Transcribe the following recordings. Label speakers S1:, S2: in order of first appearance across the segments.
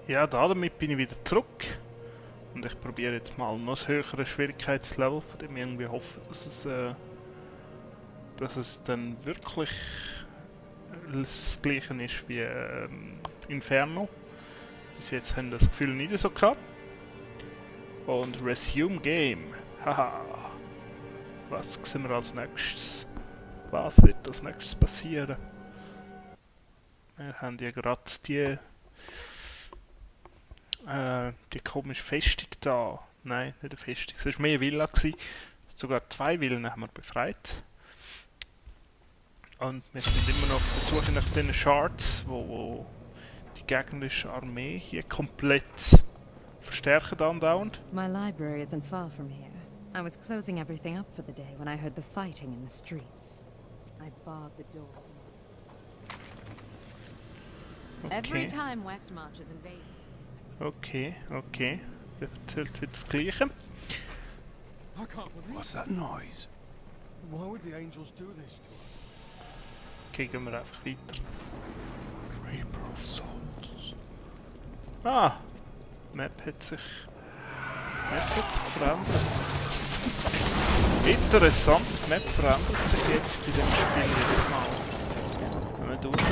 S1: Ja, damit bin ich wieder zurück. Und ich probiere jetzt mal noch ein höheres Schwierigkeitslevel, von dem ich irgendwie hoffe, dass es dann wirklich das gleiche ist wie Inferno. Bis jetzt haben wir das Gefühl nicht so gehabt. Und Resume Game. Haha. Was sehen wir als nächstes? Was wird als nächstes passieren? Wir haben ja gerade die komische Festung da. Nein, nicht eine Festung. Es war mehr eine Villa. Sogar 2 Villen haben wir befreit. Und wir sind immer noch auf der Suche nach den Shards, wo die gegnerische Armee hier komplett verstärken andauernd.
S2: My library isn't far from here. I was closing everything up for the day when I heard the fighting in the streets. I barred the doors. Every time Westmarch is invaded.
S1: Okay. Der erzählt wieder das Gleiche.
S3: What's that noise? Why would the angels do this to us?
S1: Okay, gehen wir einfach weiter. Reaper of Souls. Ah! Map hat sich verändert. Interessant, die Map verändert sich jetzt in dem Spiel jedes Mal. Wenn man durchgeht.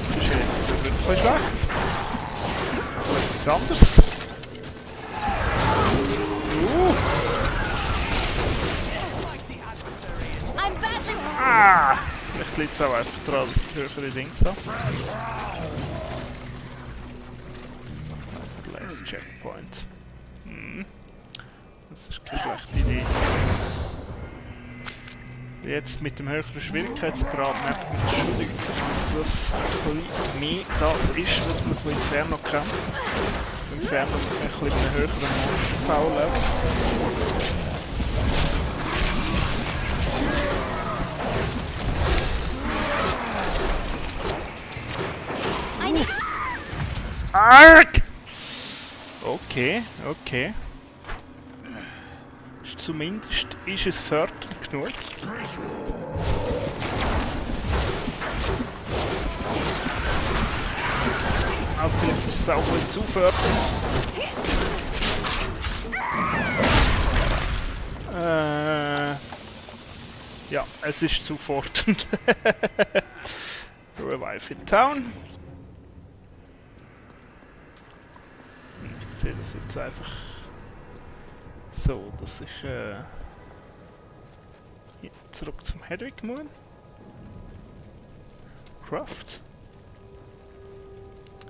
S1: Das ist jetzt wirklich schlecht. Etwas anderes. Vielleicht liegt es auch einfach daran, dass ich höhere Dings habe. Last Checkpoint. Das ist keine schlechte Idee. Jetzt mit dem höheren Schwierigkeitsgrad merkt man schon deutlich, dass das mehr das ist, was man von Inferno kennt. Inferno mit ein bisschen einem höheren Monster-Power-Level. Arg! Okay. Zumindest ist es fördernd genug. Aber vielleicht ist es auch nicht zu fördernd. Ja, es ist zu fordernd. Revive in Town. Ich sehe das jetzt einfach so, dass ich hier zurück zum Hedwig muss. Craft.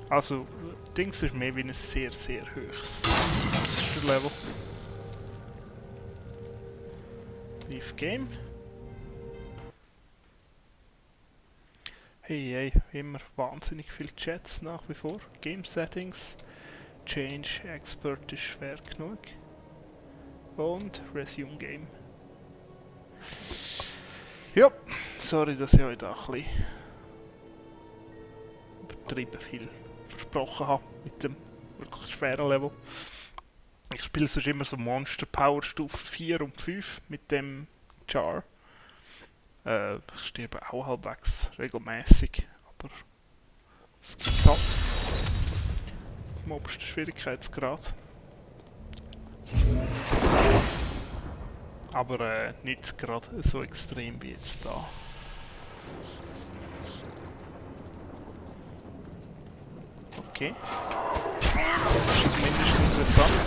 S1: Also, Dings ist mehr wie ein sehr, sehr hohes Level. Leave Game. Hey, immer wahnsinnig viele Chats nach wie vor. Game Settings. Change Expert ist schwer genug. Und Resume Game. Ja, sorry, dass ich euch da ein bisschen übertrieben viel versprochen habe mit dem wirklich schweren Level. Ich spiele sonst immer so Monster Power Stufe 4 und 5 mit dem Char. Ich sterbe auch halbwegs regelmäßig, aber es gibt halt im obersten Schwierigkeitsgrad. Aber nicht gerade so extrem wie jetzt da. Okay. Das ist zumindest interessant.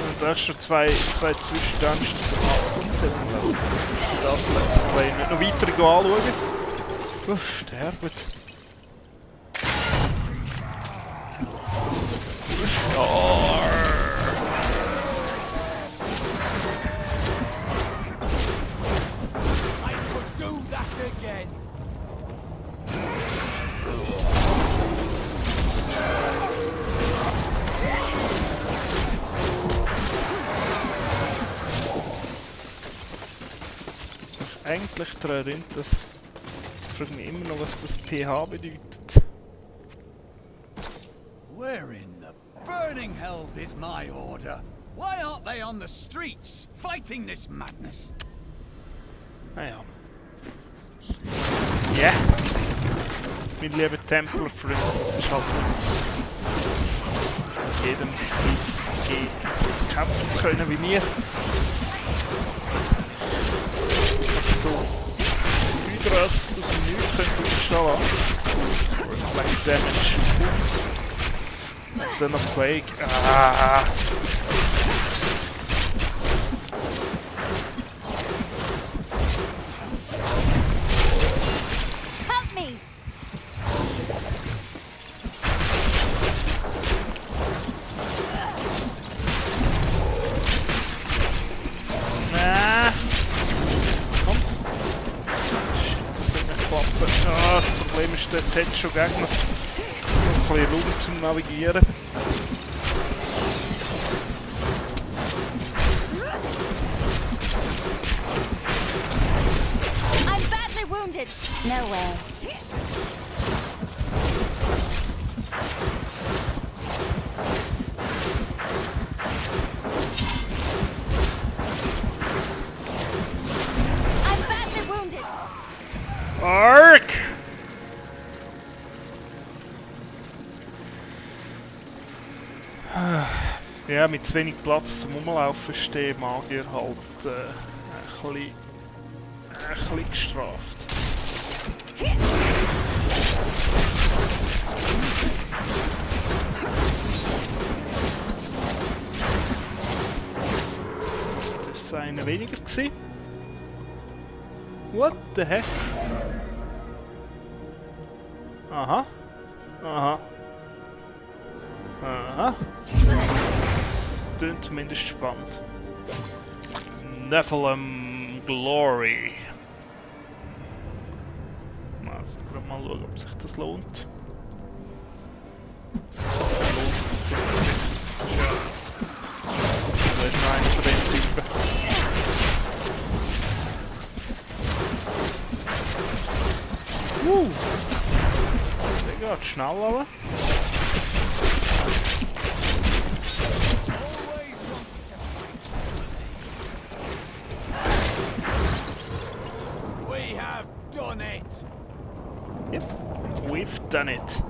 S1: Und da ist schon zwei Zwischendungeons gemacht. Das Let's Play nicht noch weiter anschauen. Oh, sterben. Eigentlich daran, dass ich frage mich immer noch, was das pH bedeutet.
S4: Where in the burning hells is my order? Why aren't they on the streets fighting this madness?
S1: Naja. Ja. mein lieber Templerfreund, das ist halt nicht jedem es geht, kämpfen zu können wie mir. Also so Hydras aus dem Nichts könnte ich schon lassen. Wegen Damage und dann noch Quake. Ah! Das Problem ist, dort hat schon Gegner. Noch ein bisschen Raum zum Navigieren.
S5: I'm badly wounded. No way. I'm badly wounded.
S1: Ark! Ja, mit zu wenig Platz zum Rumlaufen stehen Magier halt ein bisschen gestraft. Das war einer weniger gewesen. What the heck? Aha. Aha. Aha. Klingt zumindest spannend. Nephilim Glory. Also, gerade mal schauen, ob sich das lohnt. Das ist noch einer von den Typen. Der geht schnell aber. Yep, we've done it.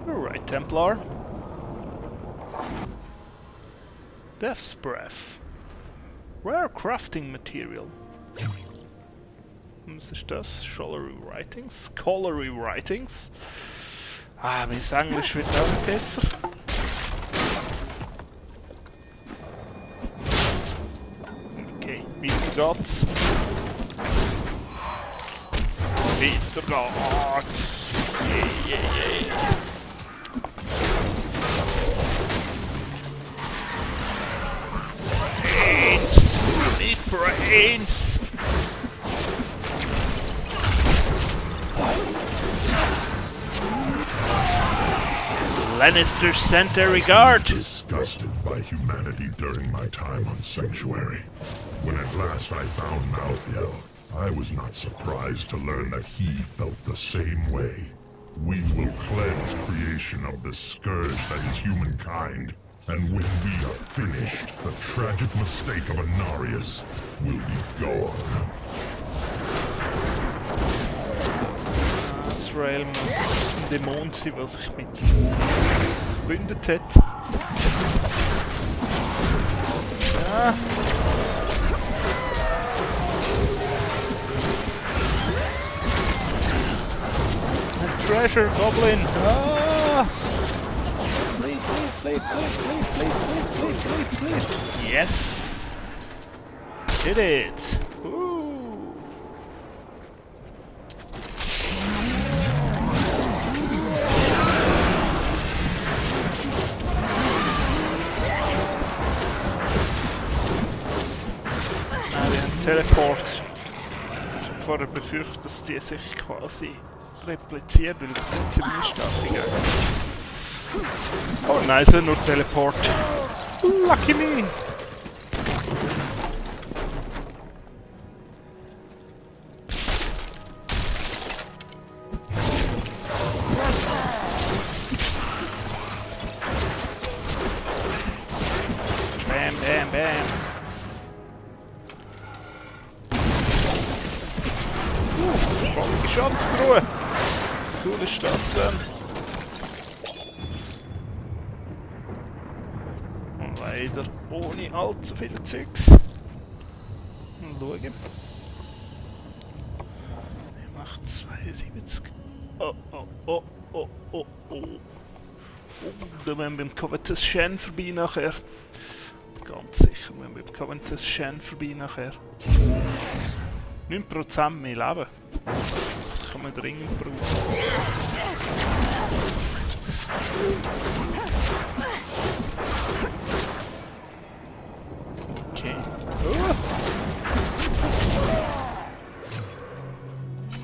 S1: Alright, Templar. Death's Breath. Rare crafting material. Was ist das? Scholarly Writings? Scholarly Writings? Ah, mein Englisch wird auch nicht besser. Okay, weiter geht's. Weiter geht's. Yeah, yeah, yeah. Brains! Need brains! Lannister sent a regard.
S6: Disgusted by humanity during my time on Sanctuary. When at last I found Malthael, I was not surprised to learn that he felt the same way. We will cleanse creation of the scourge that is humankind, and when we are finished, the tragic mistake of Anarius will be gone.
S1: Israel muss ein Dämon sein, der sich mit ihm verbündet hat. Ja. Ein Treasure Goblin! Ah! Please, please, please, please, please, please, please, please. Yes! Did it! Teleport. Ich habe vorher befürchtet, dass die sich quasi repliziert, weil das sind ziemlich starke Gegner. Oh nein, es ist nur Teleport. Lucky me! Bam, bam, bam. Schadenstruhe! cool ist das denn? Und leider ohne allzu viel Zeugs. Mal schauen. Ich mache 72. Oh, oh, oh, oh, oh, oh. Oh, da müssen wir beim Covetous Shen vorbei nachher. Ganz sicher müssen wir beim Covetous Shen vorbei nachher. 9% mehr Leben. Das kann man dringend brauchen. Okay. Oh.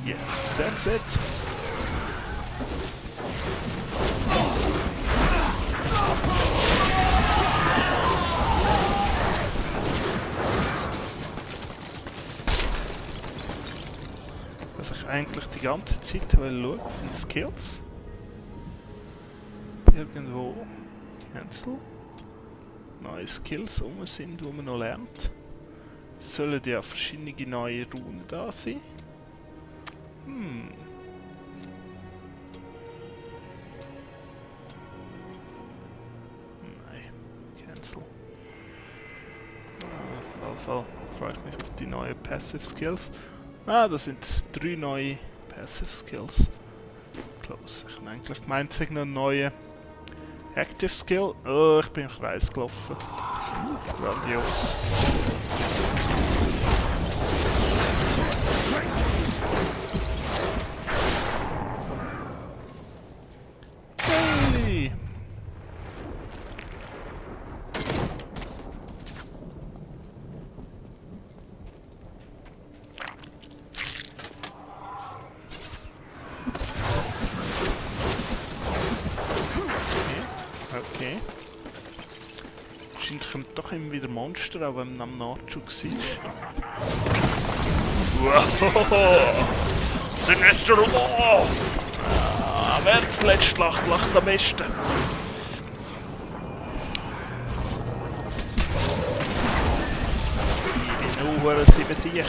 S1: Yes, that's it. Was ich eigentlich die ganze Zeit schaue, sind Skills. Irgendwo cancel. Neue Skills rum sind, die man noch lernt. Sollen ja verschiedene neue Runen da sein? Nein, cancel. Auf jeden Fall freue ich mich auf die neuen Passive Skills. Das sind 3 neue Passive Skills. Close. Ich habe eigentlich gemeint, es sei noch ein neuer Active Skill. Oh, ich bin im Kreis gelaufen. Grandios. Hey! Okay. Scheint kommt doch immer wieder Monster, auch wenn man am Nachschub war. Wow! Sinister! Wow! Wer das letzte lacht, lacht am besten. Ich bin nur 7 Sieg.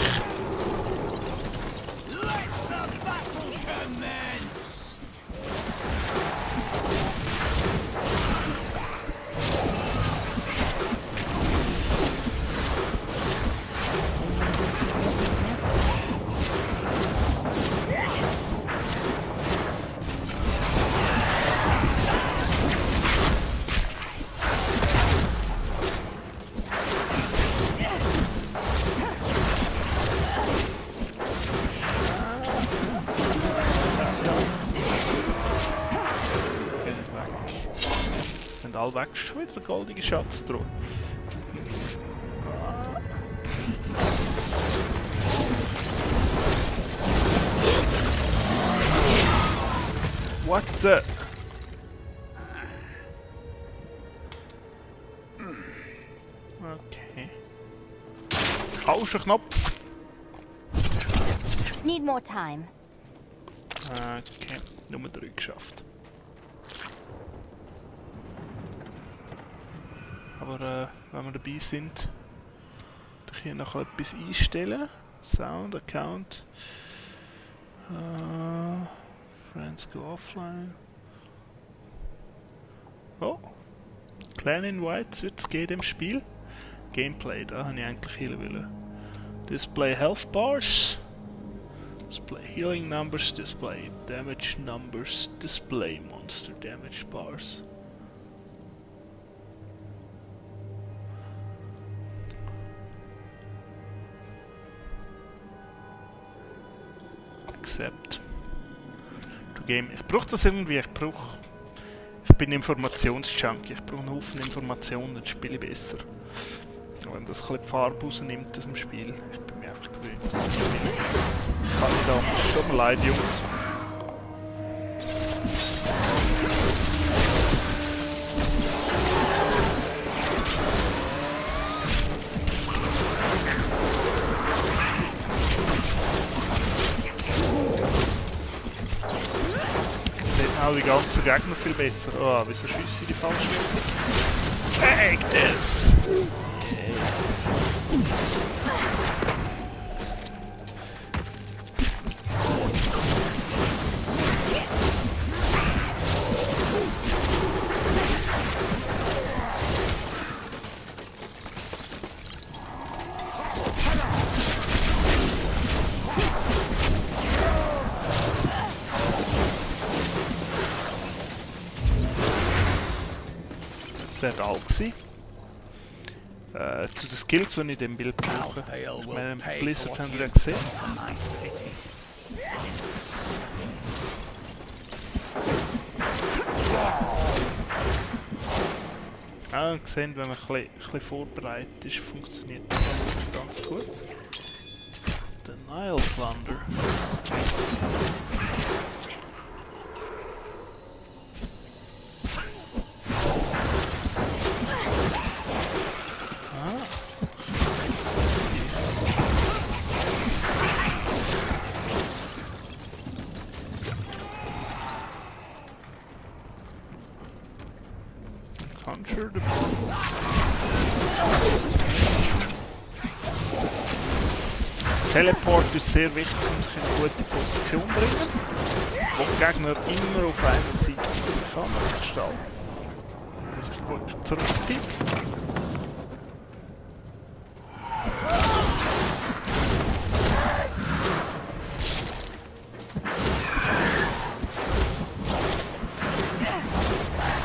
S1: All weg, schon wieder ein goldiger Schatz drauf. What the? Okay. Falscher Knopf.
S5: Need more time.
S1: Okay, Nummer 3 geschafft. Aber wenn wir dabei sind, kann ich hier noch etwas einstellen. Sound, Account. Friends go offline. Oh! Clan Invites wird es geben im Spiel. Gameplay, da habe ich eigentlich hin wollen. Display Health Bars. Display Healing Numbers. Display Damage Numbers. Display Monster Damage Bars. Accept. To game. Ich brauche das irgendwie. Ich bin Informationsjunkie. Ich brauche einen Haufen Informationen, dann spiele ich besser. Wenn das ein bisschen die Farbe rausnimmt aus dem Spiel. Ich bin mir einfach gewöhnt. Das kann ich da. Tut mir leid, Jungs. Auch die ganzen Gegner viel besser. Oh, wieso schieße ich die falsche Richtung? Take this! wäre da gewesen. Zu den Skills, die ich in dem Bild brauche. Ich meine, Blizzard haben wir ja gesehen. Ah, gesehen, wenn man ein bisschen vorbereitet ist, funktioniert das ganz gut. Der Nile Thunder. Teleport ist sehr wichtig, um sich in eine gute Position zu bringen, wo der Gegner immer auf einer Seite sein kann, auf der Stall. Muss sich gut zurückziehen.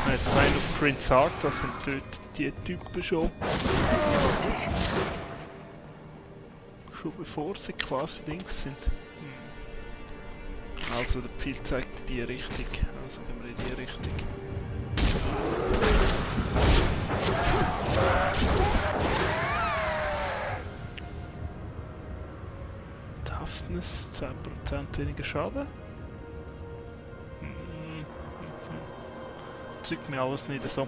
S1: Jetzt rein auf Prince Art, das sind dort die Typen schon. Schon bevor sie quasi Dings sind. Also der Pfeil zeigt in die Richtung. Also gehen wir in die Richtung. Toughness 10% weniger Schaden. Zeugt mir alles nicht so.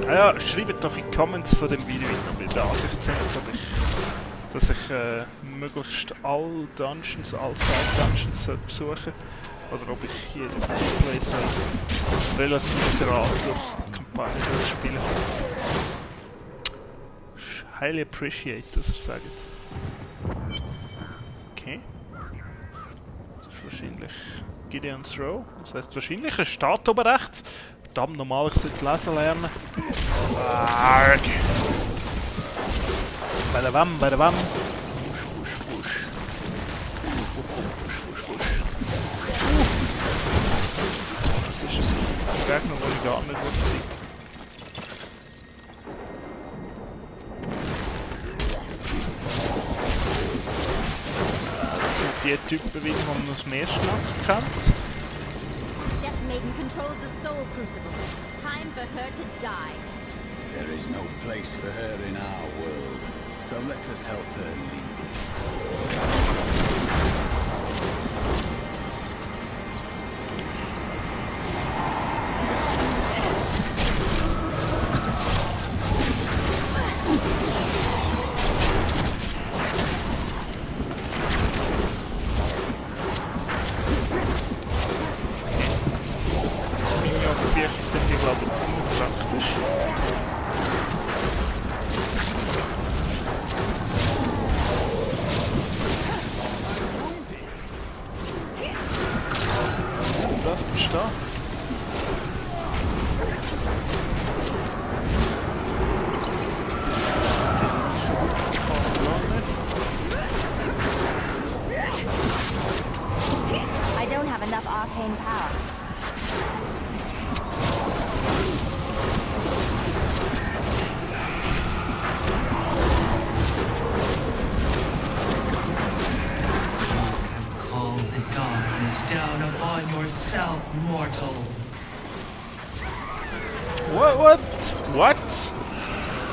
S1: Ja, schreibt doch in die Comments von dem Video, ob ihr die Ansicht seht, dass ich möglichst alle Dungeons, alle Side-Dungeons besuchen oder ob ich jeden Gameplay relativ gerade durch die Kampagne spielen. Highly appreciate, dass ihr sagt. Okay. Das ist wahrscheinlich Gideon's Row. Das heisst wahrscheinlich, es steht oben rechts. Verdammt normal, ich sollte lesen lernen. Arg. Badabam, badabam. Wusch, wusch, wusch. Wusch, wusch, wusch. Das ist ein Gegner, den ich gar nicht sehe. Das sind die Typen, die man aus dem ersten Akt kennt.
S5: Maiden controls the soul crucible. Time for her to die.
S4: There is no place for her in our world, so let us help her leave it.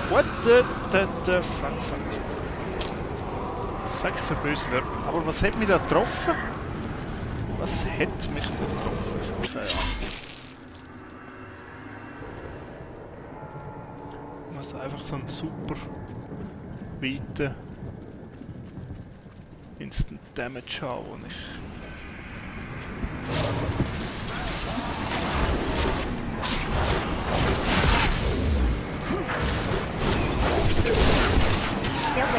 S1: What the fuck? Sag für böse Wörter. Aber was hat mich da getroffen? Was hat mich da getroffen? Ich habe keine Ahnung. Ich muss einfach so einen super weiten Instant Damage haben, wo ich...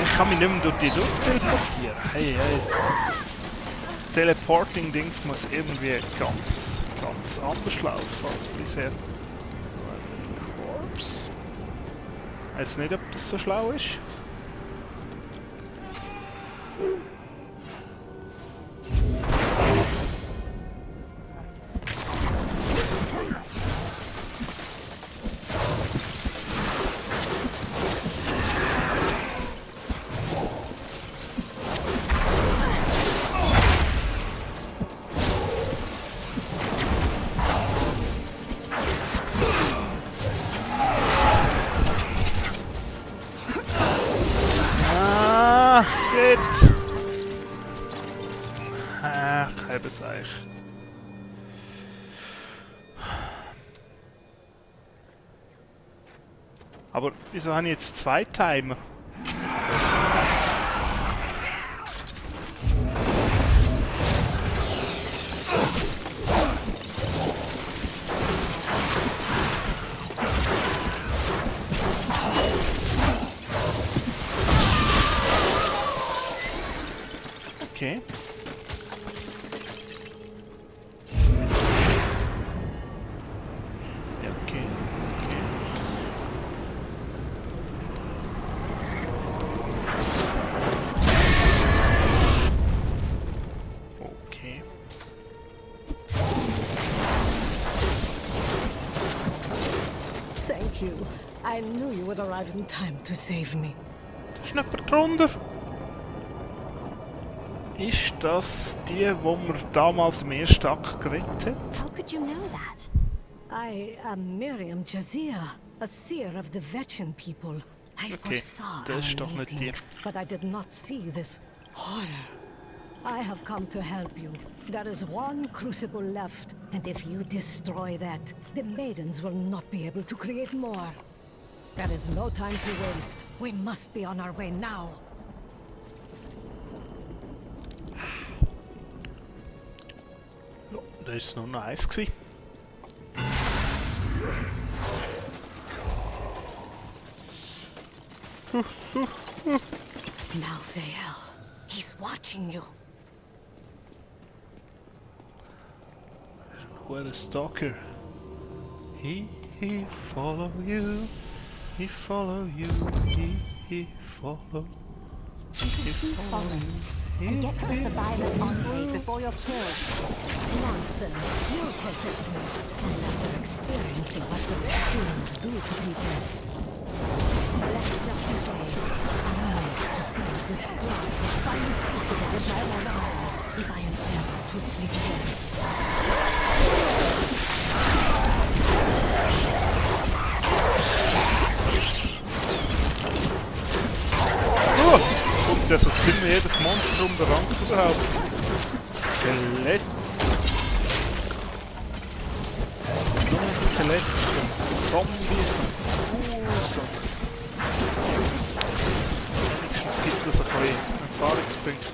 S1: Ich kann mich nicht mehr durch die teleportieren. Hey, hey. Teleporting-Dings muss irgendwie ganz anders laufen als bisher. Corpse. weiß nicht, ob das so schlau ist. Aber wieso habe ich jetzt 2 Timer? Okay. Ja, okay. Okay.
S7: Thank you. I knew you would arrive in time to save me.
S1: Da ist jemand drunter. Ist das die, wo wir damals im ersten Akt gerettet hat?
S5: How could you know that?
S7: I am Miriam Jazir, a seer of the Vetchin people. I
S1: Okay,
S7: foresaw
S1: das ist
S7: our
S1: doch nicht
S7: meeting,
S1: die.
S7: but I did not see this horror. I have come to help you. There is one crucible left, and if you destroy that, the maidens will not be able to create more. There is no time to waste. We must be on our way now.
S1: Ja, das war noch eins gewesen.
S7: Now, Teil, he's watching you.
S1: What a stalker. He follow you. He follow you. He follow.
S5: Cease following. And get to the survivor's enclave before you're killed.
S7: Nonsense. You'll protect me. And after experiencing what the humans do to people, let's just say, I need to see you destroy the final crucible with my own eyes if I am ever to sleep again.
S1: Kommt ja so ziemlich jedes Monster um den Rang überhaupt. Skelett. Nur ein Skelett und Zombies und Ghouls und... Wenigstens gibt es ein bisschen Erfahrungspunkte.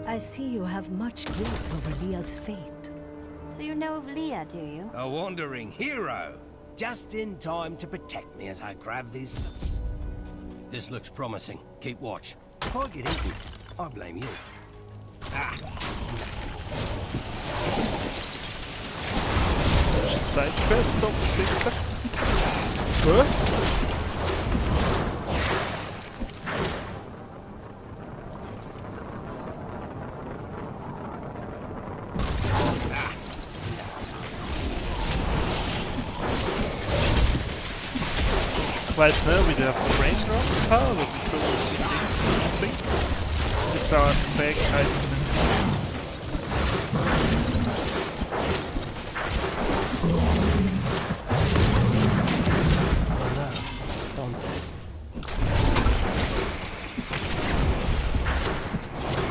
S7: I see you have much guilt over Leah's fate.
S5: So you know of Leah, do you?
S8: A wandering hero! Just in time to protect me as I grab this. This looks promising. Keep watch. If I get eaten, I blame you.
S1: Sidequest offensichtlich. Gut. Ich weiß nicht, wie der Braindrops hat oder wieso die Dings springt. Das ist auch eine Fähigkeit.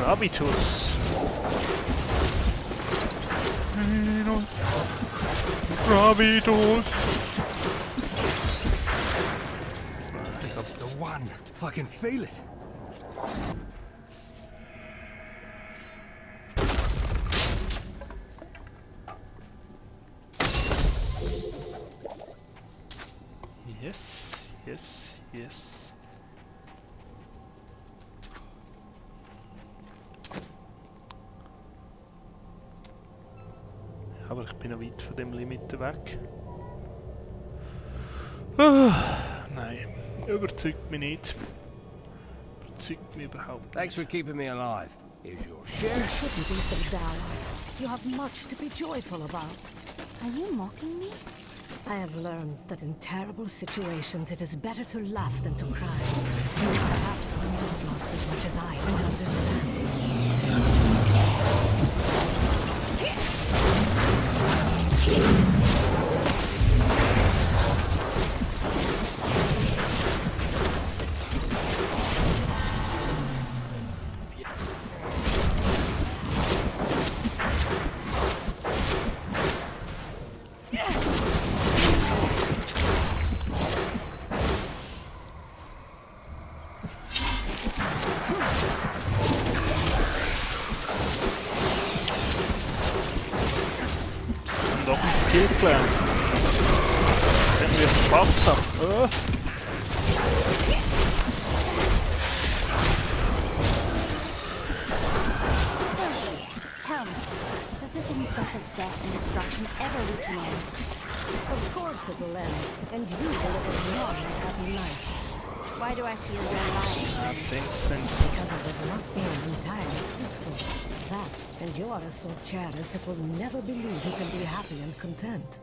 S1: Gravitus. Gravitus.
S8: This is the one. I can feel it.
S1: Yes. Aber ich bin noch weit von dem Limit weg. Überzeugt mich nicht. Überzeugt mich überhaupt
S8: Thanks for
S1: nicht.
S8: keeping me alive. Here's your
S7: You
S8: share.
S7: shouldn't be so down. You have much to be joyful about.
S5: Are you mocking me?
S7: I have learned that in terrible situations it is better to laugh than to cry. Perhaps when you have lost as much as I can understand.
S1: Doch ein Skill gelernt. Den wir verpasst haben.
S5: Tell me, does this incessant death and destruction ever reach an end?
S7: Of course it will end, and you will live a long and happy life.
S5: Why do I feel you're lying?
S1: Things since.
S7: Because it was not being entirely truthful. That, and you are so cherish it will never believe you can be happy and content.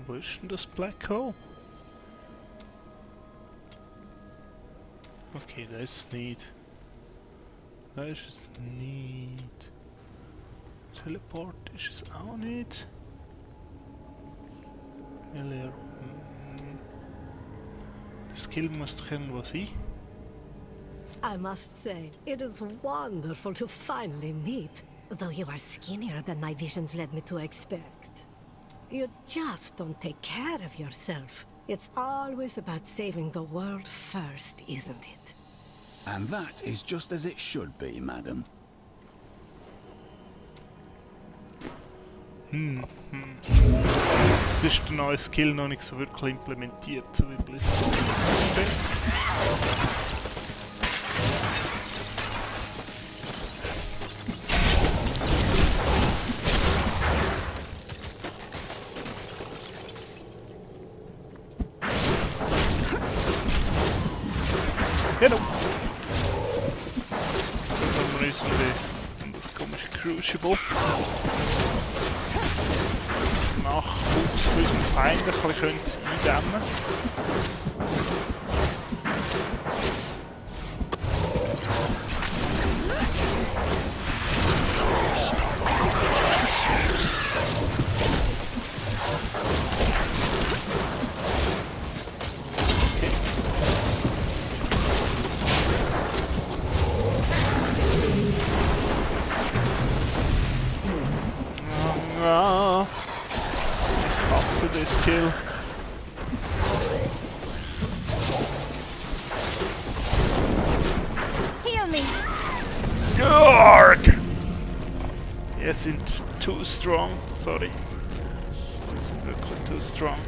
S1: Wo ist denn das Black Hole? Okay, da ist es nicht. Da ist es nicht. Teleport ist es auch nicht. Der Skill muss doch irgendwo sein.
S7: I must say, it is wonderful to finally meet, though you are skinnier than my visions led me to expect. You just don't take care of yourself. It's always about saving the world first, isn't it?
S4: And that is just as it should be, madam.
S1: Das ist der neue Skill noch nicht so wirklich implementiert, so wie Blizzard. Genau. Dann haben wir uns in das komische Crucible Nachwuchs von unserem Feind ein bisschen eindämmen. Ah, ich hasse das Kill.
S5: Heal me!
S1: Gorg! Wir sind too strong, sorry. Wir sind wirklich too strong.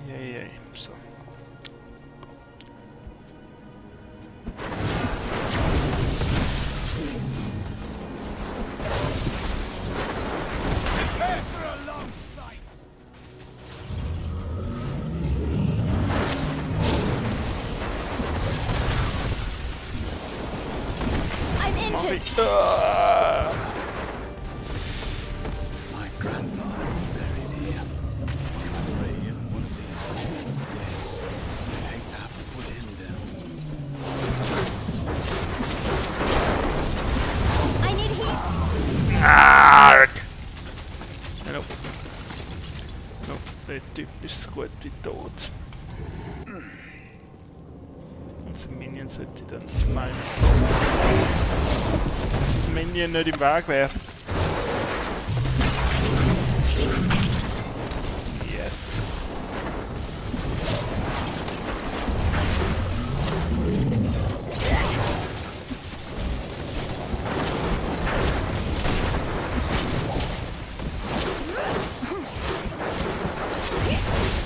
S1: Yay, so.
S4: For a long fight!
S5: I'm injured!
S4: My grandfather was buried here. My grave isn't one of these walking dead. I hate to have to put him down.
S5: I need heal!
S1: Arg! Nope. Nope, der Typ ist so gut wie tot. Unser Minion sollte dann zu meinem dass der Minion nicht im Weg wäre. Yes.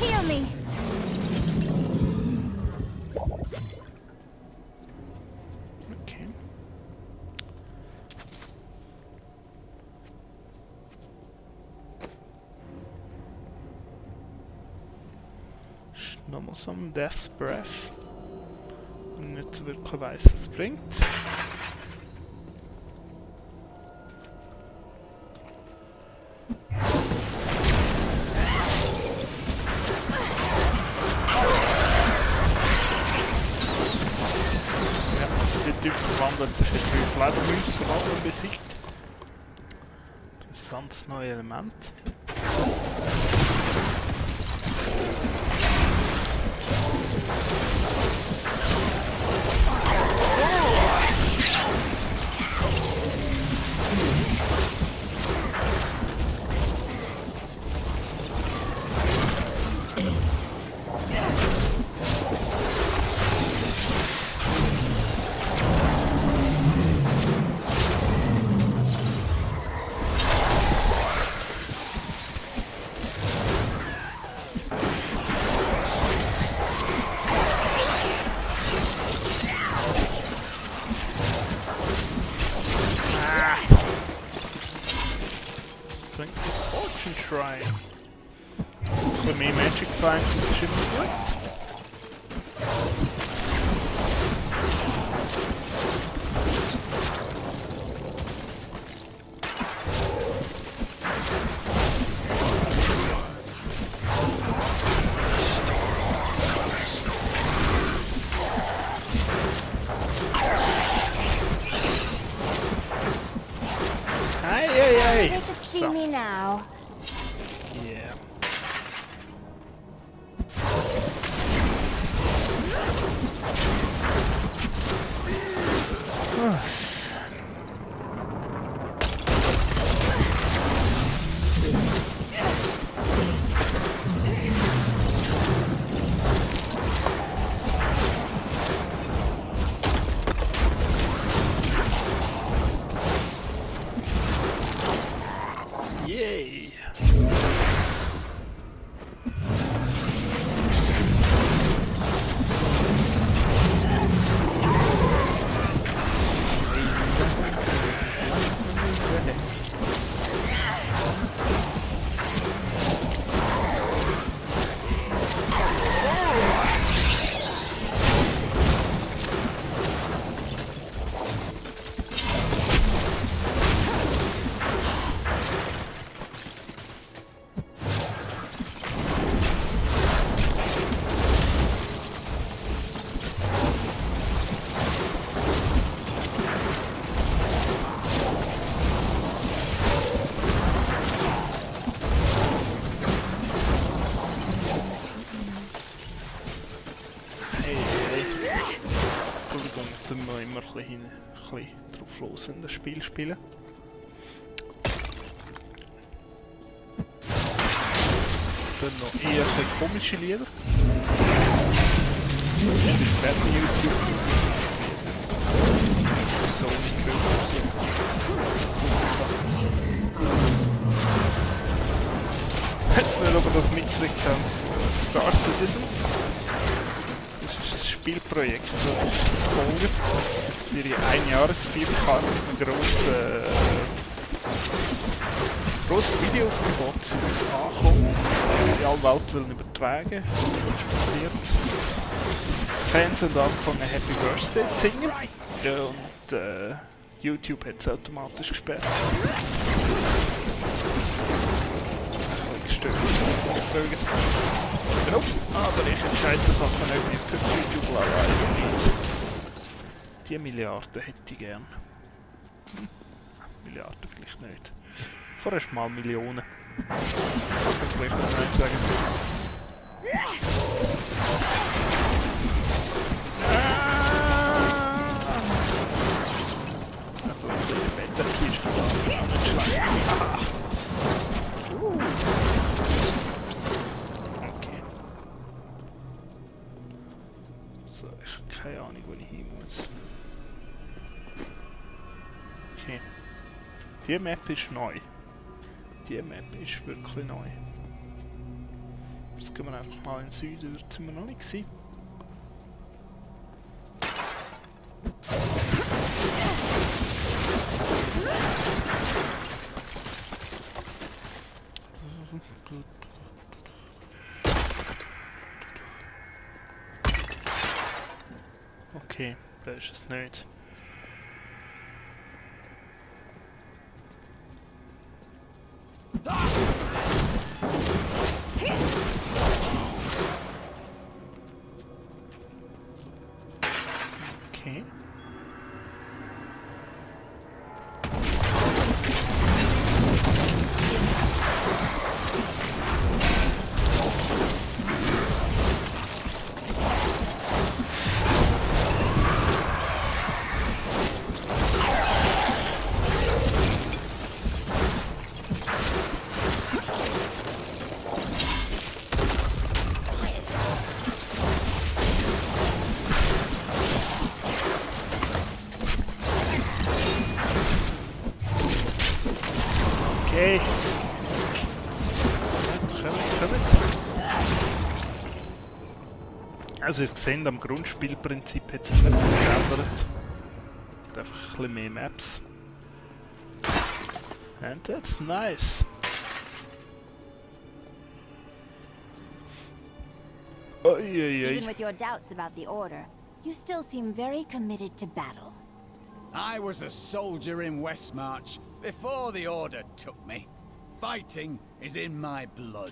S5: Heal me.
S1: Okay. Nochmal so ein Death's Breath. Und nicht so wirklich weiss, was es bringt. Ja, der Typ verwandelt sich in 5 Ledermüsse, sobald er besiegt. Interessantes neues Element. Shrine. Für mehr Magic Find ist immer gut. Hey!
S5: They could see me now.
S1: Yeah. Yay! Entschuldigung, jetzt sind wir immer ein bisschen drauf los, wenn das Spiel spielen. Dann noch eher ein komische Lieder. Und ich werde YouTube so nicht gehört. Ich weiß nicht, ob ihr das mitgekriegt habt. Star Citizen. Das ist das Spielprojekt von Folge. Ihre Einjahresfeier mit einem grosses Videoaufgebot sind sie angekommen. Die alle Welt will übertragen. Was ist passiert? Die Fans haben angefangen Happy Birthday zu singen. Ja, und YouTube hat es automatisch gesperrt. Genau, aber ich entscheide das Sachen nicht mit YouTube alleine nicht. Die Milliarden hätte ich gern. Milliarden vielleicht nicht. Vorerst mal Millionen. Das kann ich noch nicht sagen. Also der Wetter hier ist verdammt auch nicht schlecht. Okay. So, ich habe keine Ahnung, wo ich hin muss. Okay. Die Map ist neu. Die Map ist wirklich neu. Was Gehen wir einfach mal in den Süden, dort sind wir noch nicht gewesen. Okay, da ist es nicht. Okay. Okay. Kommt. Also ihr seht, am Grundspielprinzip hat sich nicht geändert. Einfach ein bisschen mehr Maps. And that's nice.
S5: Even with your doubts about the Order, you still seem very committed to battle.
S4: I was a soldier in Westmarch before the Order took me. Fighting is in my blood.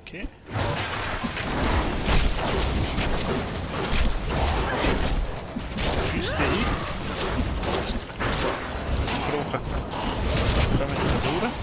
S1: Okay. Schießt hin. Brauchen. Kommen wir da durch.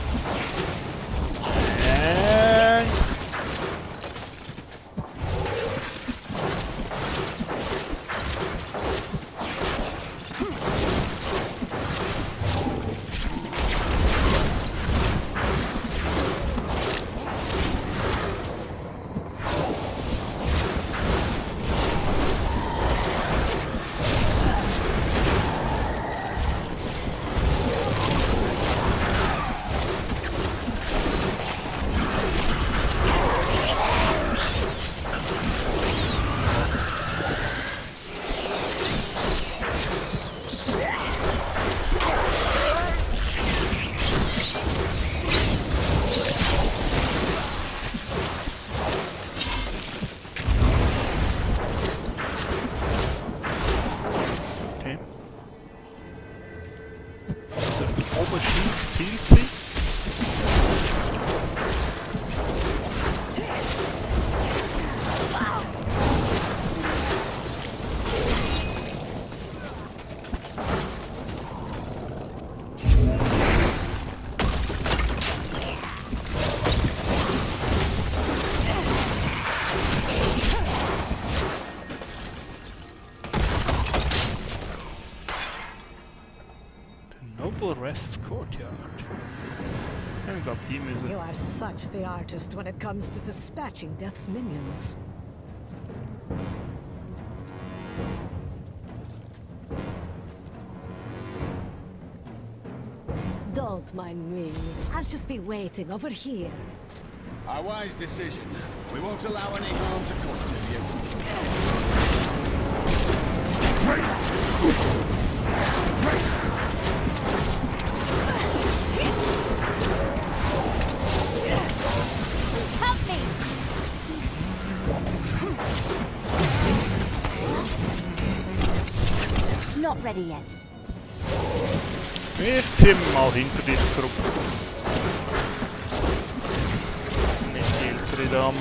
S1: Rest's courtyard. And got him as
S7: You are such the artist when it comes to dispatching Death's minions. Don't mind me. I'll just be waiting over here.
S4: A wise decision. We won't allow any harm to come to you.
S5: Help me! Not ready yet.
S1: Ich zieh mal hinter dich zurück. wieder an.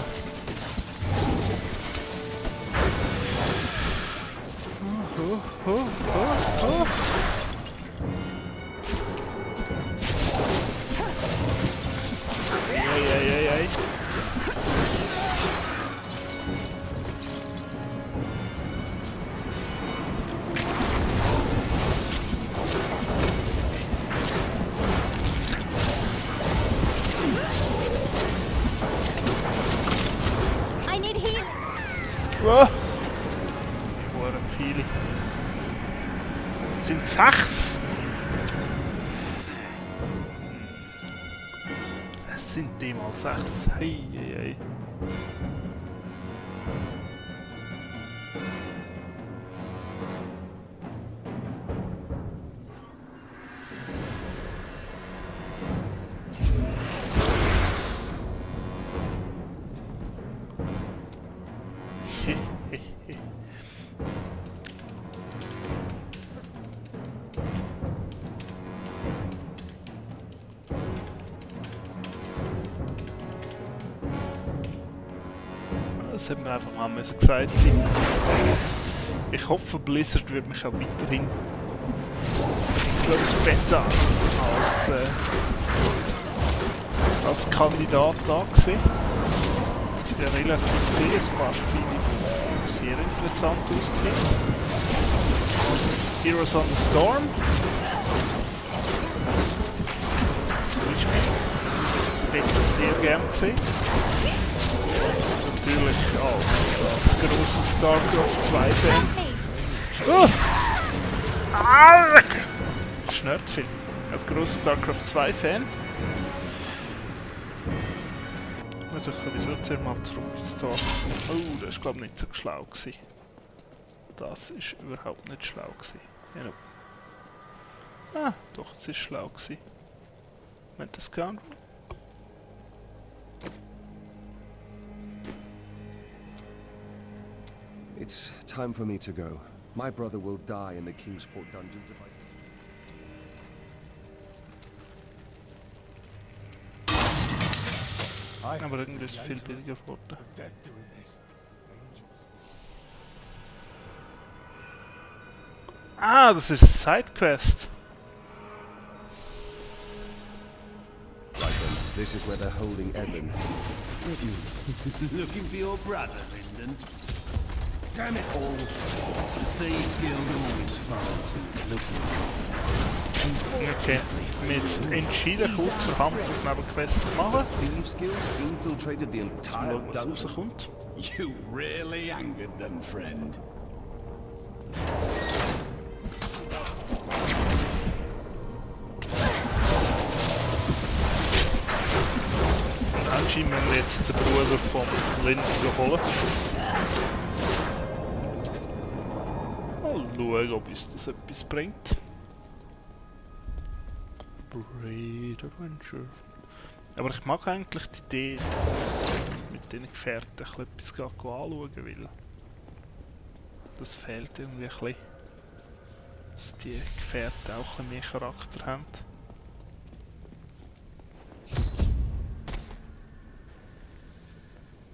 S1: Ei.
S5: I need healing.
S1: Wow. Hure viele. Es sind 6. Es sind die mal 6. Hey. Das hätte mir einfach mal gesagt sein. Ich hoffe, Blizzard wird mich auch weiterhin besser als Kandidat ansehen. Es ist ja relativ viel, ein paar Spiele sehr interessant ausgesehen. Heroes on the Storm. Zum Beispiel. Hätte ich sehr gern gesehen. Natürlich als grosser StarCraft 2 Fan. Schnurrt viel. Als grosser StarCraft 2 Fan. Muss ich sowieso zuerst mal zurück ins Tor. Oh, das war glaube ich nicht so schlau gewesen. Das ist überhaupt nicht schlau gewesen. Genau. Ah, doch, es ist schlau gewesen. Moment, das kann.
S3: It's time for me to go. My brother will die in the Kingsport dungeons if I...
S1: Aber irgendwie ist es viel billiger geworden.
S3: Death doing this.
S1: Ah, das ist Sidequest.
S3: Right then, this is where they're holding Edmund.
S8: Looking for your brother, Lyndon?
S3: Damn it all!
S8: The Thieves Guild always finds who it's looking for.
S1: Okay, wir haben jetzt entschieden, kurzerhand das Nebenquest zu machen.
S3: Thieves Guild infiltrated the
S1: Mal
S3: entire
S1: schauen, was
S3: dungeon.
S1: rauskommt.
S4: You really angered them, friend.
S1: Anscheinend müssen wir jetzt den Bruder von Lyndon holen. Mal schauen, ob uns das etwas bringt. Great Adventure. Aber ich mag eigentlich die Idee, mit diesen Gefährten etwas anschauen will. Das fehlt irgendwie ein bisschen. Dass die Gefährten auch ein bisschen mehr Charakter haben.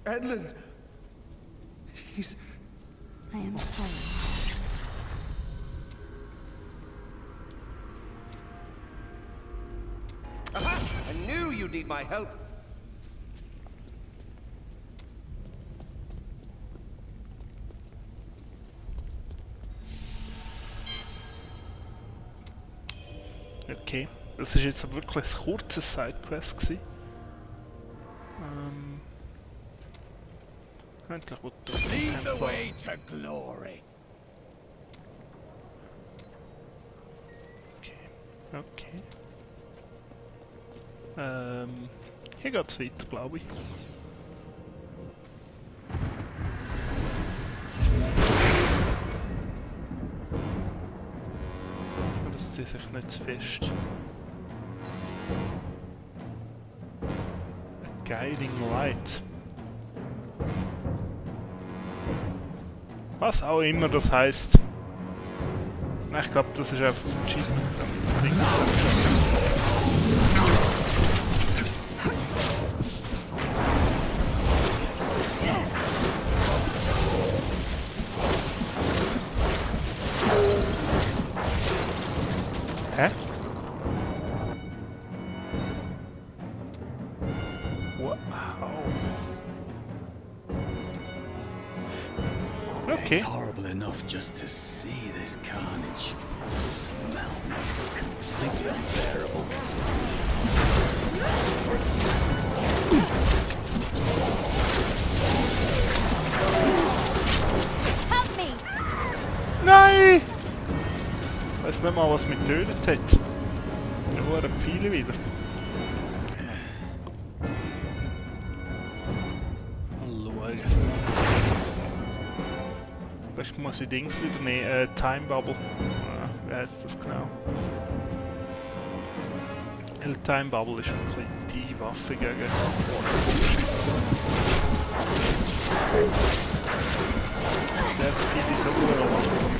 S3: Edmund! He's...
S5: I am sorry.
S3: Aha! I knew you'd need my help!
S1: Okay, das ist jetzt wirklich ein kurzes Sidequest gewesen. Endlich wird
S4: Lead the way to glory.
S1: Okay. Hier geht's weiter, glaube ich. Das zieht sich nicht zu fest. A guiding light. Was auch immer das heißt. Ich glaube, das ist einfach so ein Cheat. Wow. Okay.
S4: It's horrible enough just to see this carnage. The smell makes it completely unbearable.
S5: Help me!
S1: Nein! Ich weiß nicht mal, was mich getötet hat. Nur ein Pfeile wieder. Hallo. Vielleicht muss ich Dings wieder nehmen. Time Bubble. Ah, wie heißt das genau? Time Bubble ist wirklich die Waffe gegen Bogenschützen. Der Pfeil ist so langsam,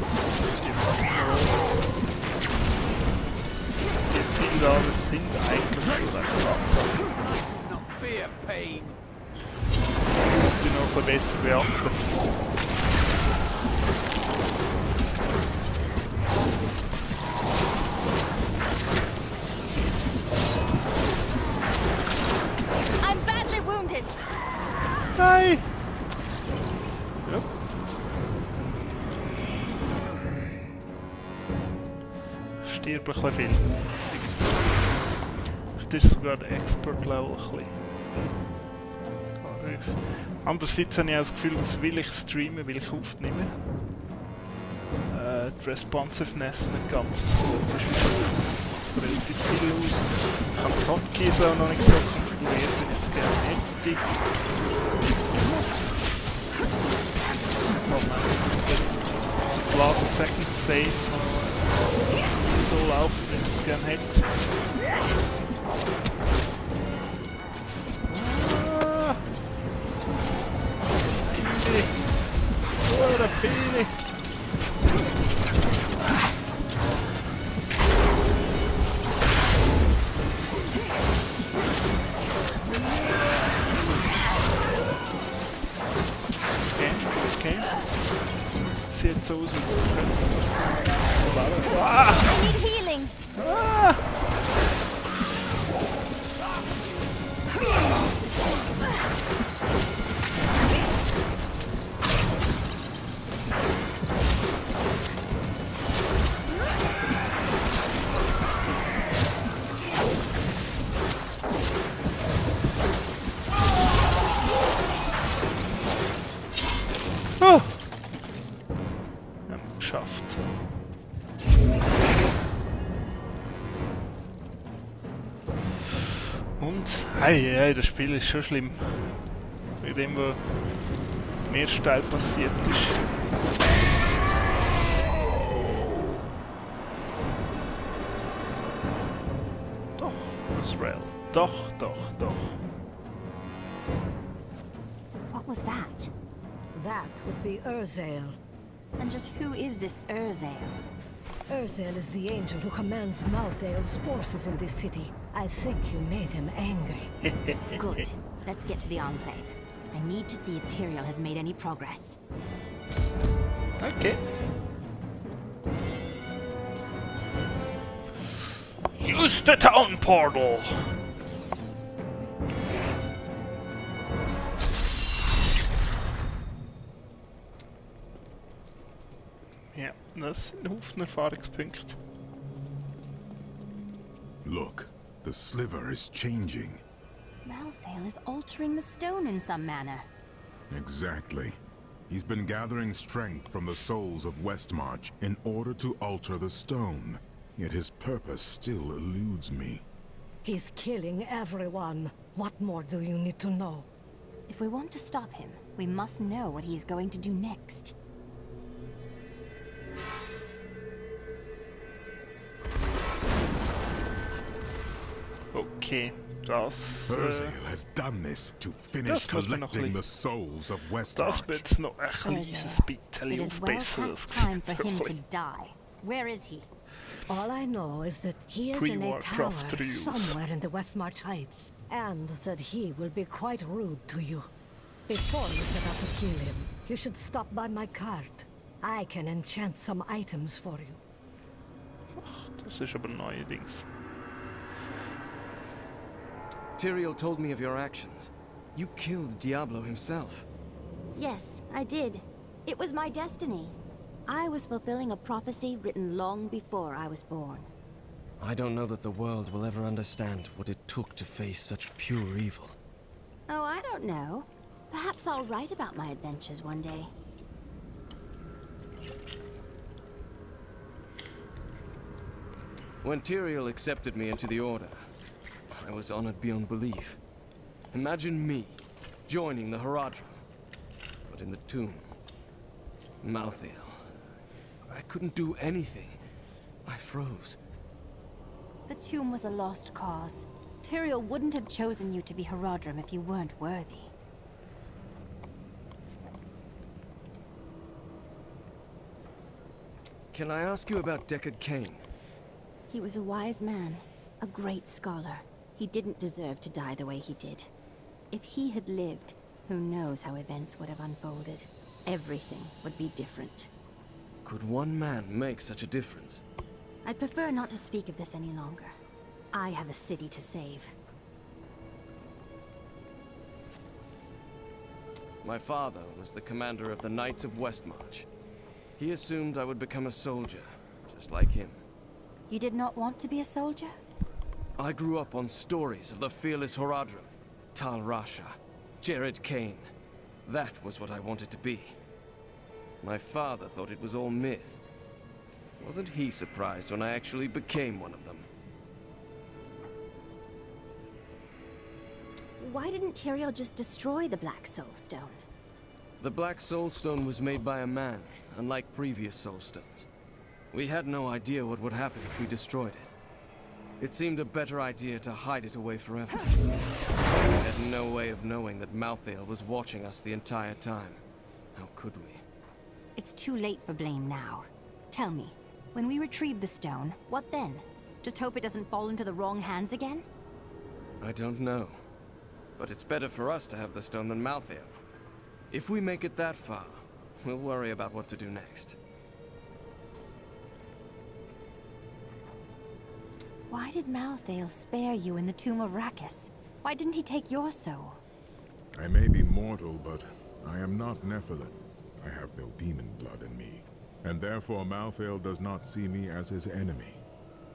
S1: dass die Pfeile da, das sind eigentlich schon recht langsam.
S8: Not fear pain.
S1: Muss ich noch ein bisschen besser beachten.
S5: I'm badly wounded.
S1: Nein! Ja. Ich stirb ein bisschen viel. Das ist sogar der Expert-Level ein bisschen. Andererseits habe ich auch das Gefühl, dass will ich streamen, will ich aufnehmen. Die Responsiveness nicht ganz so gut. Das ist relativ viel aus. Ich habe die Hotkeys auch noch nicht so konfiguriert, wenn ich es gerne hätte. Last Second Save so laufen, wenn ich es gerne hätte. Oder Pfeile! Okay. Das sieht so aus, als
S5: I need healing.
S1: Oh! Wir haben es geschafft. Und, hey, das Spiel ist schon schlimm. Mit dem, was im ersten Teil passiert ist. Doch, das Rail. Doch.
S5: What was that?
S7: That would be Urzael.
S5: And just who is this Urzael?
S7: Urzael is the angel who commands Malthael's forces in this city. I think you made him angry.
S5: Good. Let's get to the Enclave. I need to see if Tyrael has made any progress.
S1: Okay. Use the town portal! Ja, das sind ein Haufen Erfahrungspunkte.
S6: Look, the sliver is changing.
S5: Malthael is altering the stone in some manner.
S6: Exactly. He's been gathering strength from the souls of Westmarch in order to alter the stone. Yet his purpose still eludes me.
S7: He's killing everyone. What more do you need to know?
S5: If we want to stop him, we must know what he's going to do next.
S1: Okay, das...
S6: Urzael has done this to finish
S1: das muss man noch
S6: collecting the souls of
S1: Das
S6: Westmarch.
S1: wird noch ein kleines bisschen
S5: It is well
S1: aufbessern.
S5: past time for him to die. Where is he?
S7: All I know is that he is in a tower
S1: Pre-Warcraft reuse.
S7: somewhere in the Westmarch Heights, and that he will be quite rude to you. Before you set out to kill him, you should stop by my cart. I can enchant some items for you.
S1: Das ist aber neuerdings.
S3: Tyrael told me of your actions. You killed Diablo himself.
S5: Yes, I did. It was my destiny. I was fulfilling a prophecy written long before I was born.
S3: I don't know that the world will ever understand what it took to face such pure evil.
S5: Oh, I don't know. Perhaps I'll write about my adventures one day.
S3: When Tyrael accepted me into the Order, I was honored beyond belief. Imagine me joining the Haradrim, but in the tomb. Malthael. I couldn't do anything. I froze.
S5: The tomb was a lost cause. Tyrael wouldn't have chosen you to be Haradrim if you weren't worthy.
S3: Can I ask you about Deckard Cain?
S5: He was a wise man, a great scholar. He didn't deserve to die the way he did. If he had lived, who knows how events would have unfolded. Everything would be different.
S3: Could one man make such a difference?
S5: I'd prefer not to speak of this any longer. I have a city to save.
S3: My father was the commander of the Knights of Westmarch. He assumed I would become a soldier, just like him.
S5: You did not want to be a soldier?
S3: I grew up on stories of the fearless Haradrim, Tal Rasha, Jared Cain. That was what I wanted to be. My father thought it was all myth. Wasn't he surprised when I actually became one of them?
S5: Why didn't Tyrael just destroy the Black Soul Stone?
S3: The Black Soul Stone was made by a man, unlike previous Soul Stones. We had no idea what would happen if we destroyed it. It seemed a better idea to hide it away forever. We had no way of knowing that Malthael was watching us the entire time. How could we?
S5: It's too late for blame now. Tell me, when we retrieve the stone, what then? Just hope it doesn't fall into the wrong hands again?
S3: I don't know. But it's better for us to have the stone than Malthael. If we make it that far, we'll worry about what to do next.
S5: Why did Malthael spare you in the tomb of Rakis? Why didn't he take your soul?
S6: I may be mortal, but I am not Nephilim. I have no demon blood in me, and therefore Malthael does not see me as his enemy.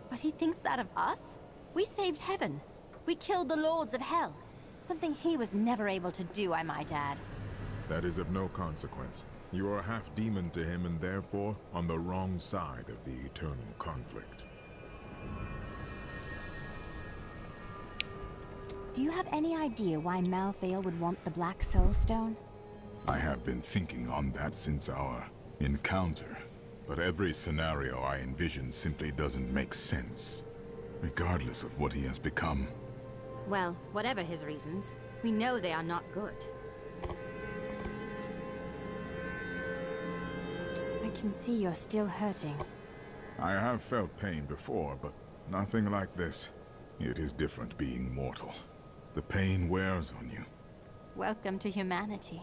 S5: But he thinks that of us? We saved heaven. We killed the lords of hell. Something he was never able to do, I might add.
S6: That is of no consequence. You are half demon to him and therefore on the wrong side of the eternal conflict.
S5: Do you have any idea why Malthael would want the Black Soul Stone?
S6: I have been thinking on that since our encounter, but every scenario I envision simply doesn't make sense, regardless of what he has become.
S5: Well, whatever his reasons, we know they are not good. I can see you're still hurting.
S6: I have felt pain before, but nothing like this. It is different being mortal. The pain wears on you.
S5: Welcome to humanity.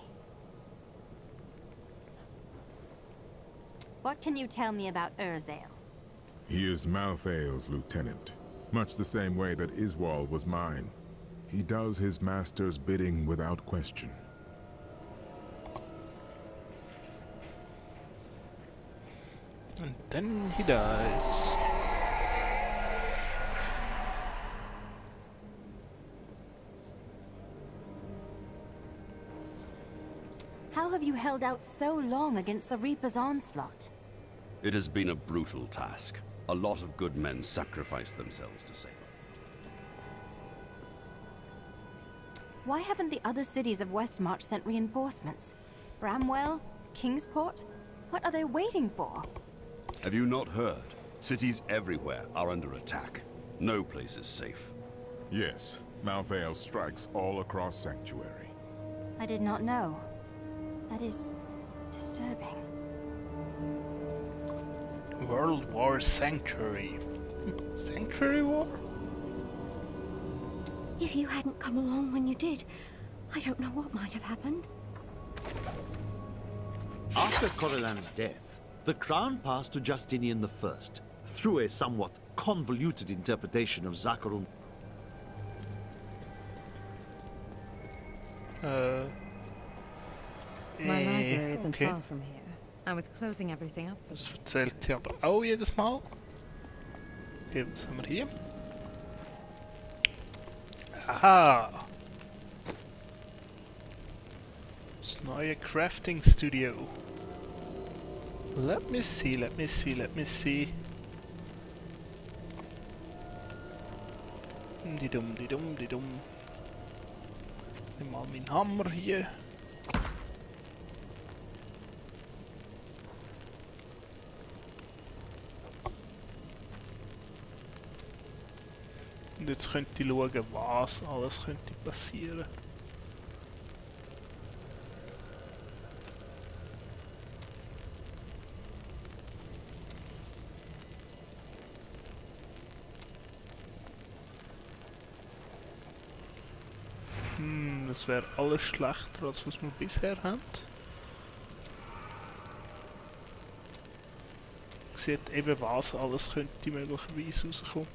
S5: What can you tell me about Urzael?
S6: He is Malthael's lieutenant, much the same way that Iswal was mine. He does his master's bidding without question.
S1: And then he dies.
S5: How have you held out so long against the Reaper's onslaught?
S9: It has been a brutal task. A lot of good men sacrificed themselves to save us.
S5: Why haven't the other cities of Westmarch sent reinforcements? Bramwell? Kingsport? What are they waiting for?
S9: Have you not heard? Cities everywhere are under attack. No place is safe.
S6: Yes, Malthael strikes all across Sanctuary.
S5: I did not know. That is disturbing.
S1: World War Sanctuary. Sanctuary War?
S7: If you hadn't come along when you did, I don't know what might have happened.
S10: After Corellan's death, the crown passed to Justinian I, through a somewhat convoluted interpretation of Zakharun.
S2: My library isn't
S1: okay.
S2: far from here. I was closing everything up for
S1: Das
S2: the
S1: erzählt sie aber auch jedes Mal. Okay, was haben wir hier? Aha! Das neue Crafting Studio. Let me see, let me see, let me see. Didum, didum, didum. Nimm mal meinen Hammer hier. Und jetzt könnt ihr schauen, was alles könnte passieren. Das wäre alles schlechter, als was wir bisher haben. Sieht eben, was alles könnte möglicherweise rauskommen.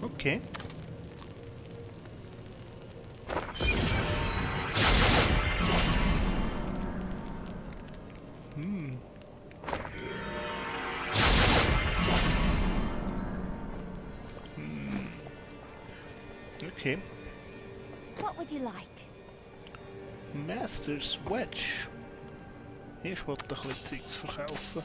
S1: Okay. Okay.
S5: What would you like?
S1: Master's Wedge. Ich wollte ein bisschen Zeugs verkaufen.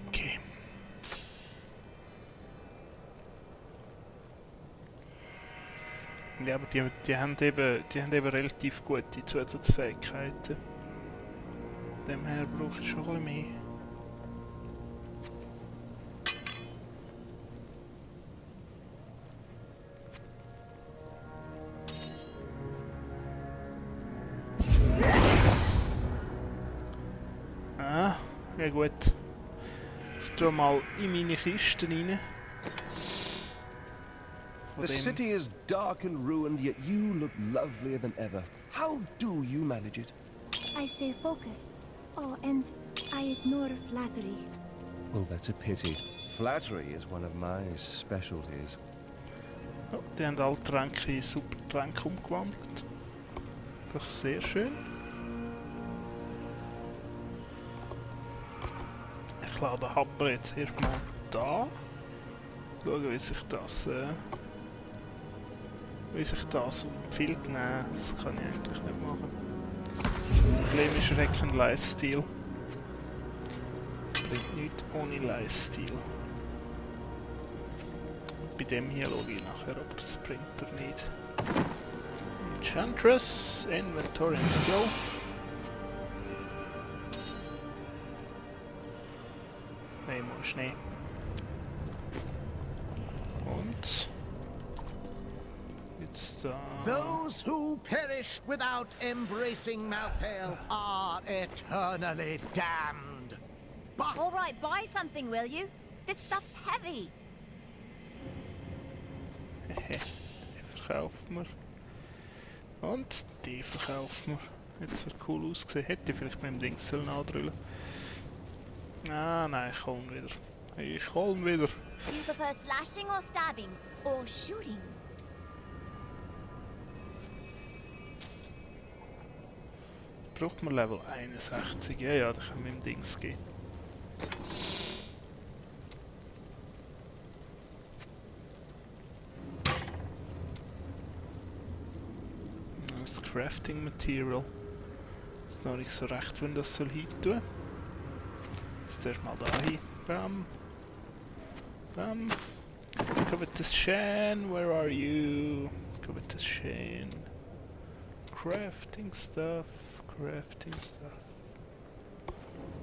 S1: Okay. Ja, aber die haben eben relativ gute Zusatzfähigkeiten. Dem her brauche ich schon ein bisschen mehr. Ah, ja gut. Ich tue mal in meine Kisten rein.
S11: The city is dark and ruined, yet you look lovelier than ever. How do you manage it?
S5: I stay focused. Oh, and I ignore flattery.
S11: Well, that's a pity. Flattery is one of my specialties.
S1: Oh, die haben alle Tränke in super Tränke umgewandelt. Doch sehr schön. Ich lade den Hammer jetzt erstmal da. Schauen, wie sich das empfiehlt. Nein, das kann ich eigentlich nicht machen. Problem ist Recken Lifestyle. Bringt nichts ohne Lifestyle. Bei dem hier schaue ich nachher, aber das bringt er nicht. Enchantress, Inventory and Skill. Nein, mal Schnee. Und jetzt da.
S12: Those who perish without embracing Malthael are eternally damned. But
S13: All right, buy something, will you? This stuff's heavy.
S1: Die verkaufen wir. Und die verkaufen wir. Jetzt wird cool ausgesehen. Hätte ich vielleicht mit dem Ding sollen andrüllen. Ah nein, ich hol ihn wieder. Ich hol ihn wieder.
S13: Do you prefer slashing or stabbing? Or shooting?
S1: Braucht man Level 61? Ja, da können wir im Dings gehen. Das Crafting Material. Ist noch nicht so recht, wenn das soll hin tun. Jetzt erstmal da hin. Bam. Bam. Covetous Shan, where are you? Chain. Crafting stuff.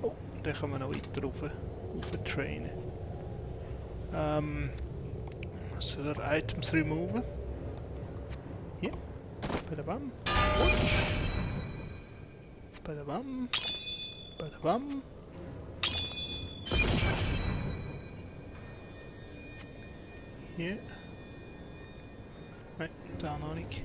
S1: Oh, den kann man noch weiter rauf trainen. Soll er Items removen? Hier. Badabam. Badabam. Badabam. Hier. Nein, da noch nicht.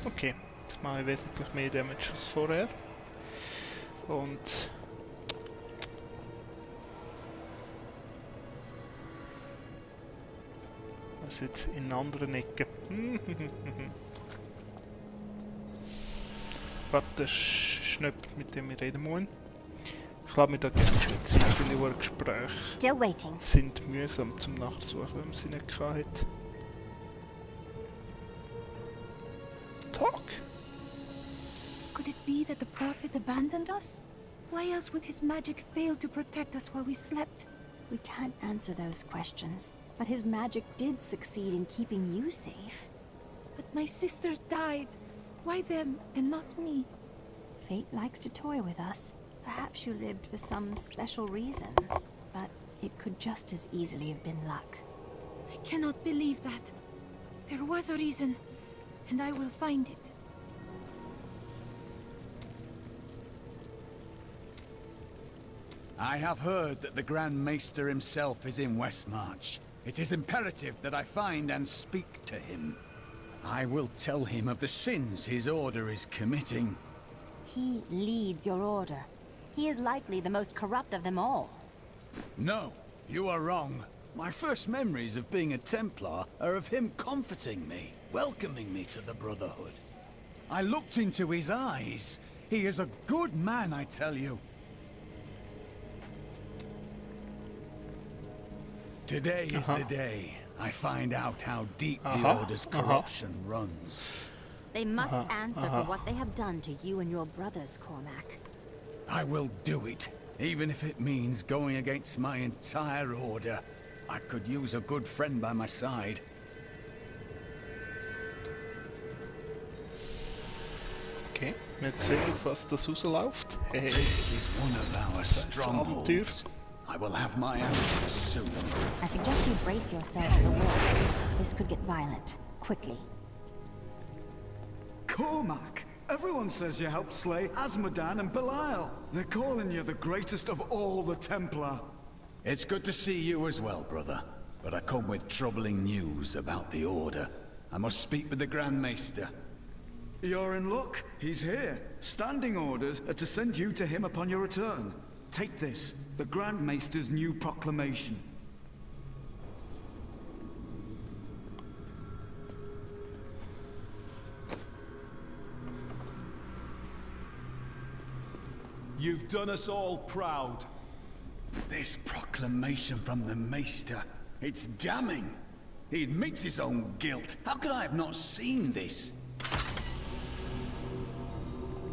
S1: Okay, jetzt mache ich wesentlich mehr Damage als vorher. Und was ist jetzt in anderen Ecken? Was der Schnöpf, mit dem wir reden müssen. Ich glaube, mir da gerne Zeit, weil die Gespräche sind mühsam zum Nachsuchen, wenn man sie nicht hat. Talk.
S14: Could it be that the Prophet abandoned us? Why else would his magic fail to protect us while we slept?
S5: We can't answer those questions, but his magic did succeed in keeping you safe.
S14: But my sisters died. Why them and not me?
S5: Fate likes to toy with us. Perhaps you lived for some special reason, but it could just as easily have been luck.
S14: I cannot believe that. There was a reason, and I will find it.
S4: I have heard that the Grand Maester himself is in Westmarch. It is imperative that I find and speak to him. I will tell him of the sins his order is committing.
S5: He leads your order. He is likely the most corrupt of them all.
S4: No, you are wrong. My first memories of being a Templar are of him comforting me, welcoming me to the Brotherhood. I looked into his eyes. He is a good man, I tell you. Today is the day I find out how deep the Order's corruption runs.
S5: They must answer for what they have done to you and your brothers, Cormac.
S4: I will do it, even if it means going against my entire Order. I could use a good friend by my side.
S1: Okay, wir sehen, was das rausläuft.
S4: This is one of our strongholds. I will have my answers soon.
S5: I suggest you brace yourself for the worst. This could get violent, quickly.
S15: Cormac! Everyone says you helped slay Azmodan and Belial. They're calling you the greatest of all the Templar.
S4: It's good to see you as well, brother. But I come with troubling news about the Order. I must speak with the Grand Maester.
S15: You're in luck. He's here. Standing orders are to send you to him upon your return. Take this, the Grand Maester's new proclamation.
S4: You've done us all proud. This proclamation from the Maester, it's damning. He admits his own guilt. How could I have not seen this?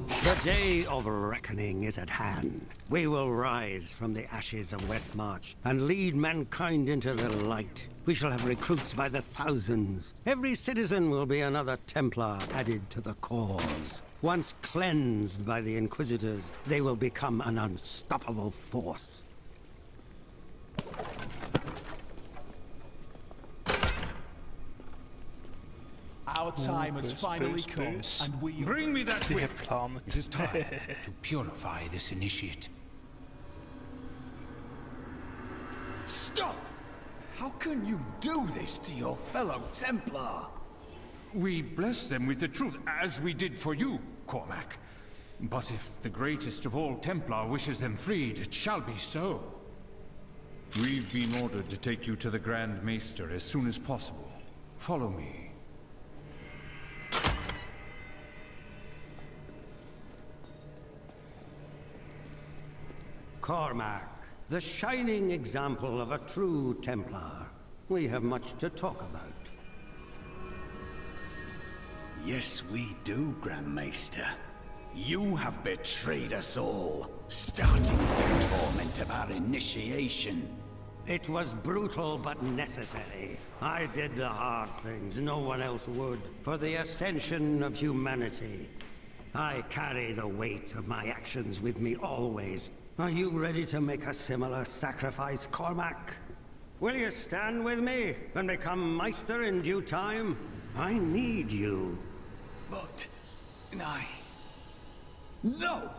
S8: The day of reckoning is at hand. We will rise from the ashes of Westmarch and lead mankind into the light. We shall have recruits by the thousands. Every citizen will be another Templar added to the cause. Once cleansed by the Inquisitors, they will become an unstoppable force.
S4: Our time has finally come, and we...
S16: Bring me that whip!
S1: Plan.
S16: It is time to purify this initiate.
S4: Stop! How can you do this to your fellow Templar?
S16: We bless them with the truth, as we did for you, Cormac. But if the greatest of all Templar wishes them freed, it shall be so. We've been ordered to take you to the Grand Maester as soon as possible. Follow me.
S8: Cormac, the shining example of a true Templar. We have much to talk about.
S4: Yes, we do, Grand Maester. You have betrayed us all, starting the torment of our initiation.
S8: It was brutal but necessary. I did the hard things no one else would, for the ascension of humanity. I carry the weight of my actions with me always. Are you ready to make a similar sacrifice, Cormac? Will you stand with me and become Meister in due time? I need you.
S4: But... No!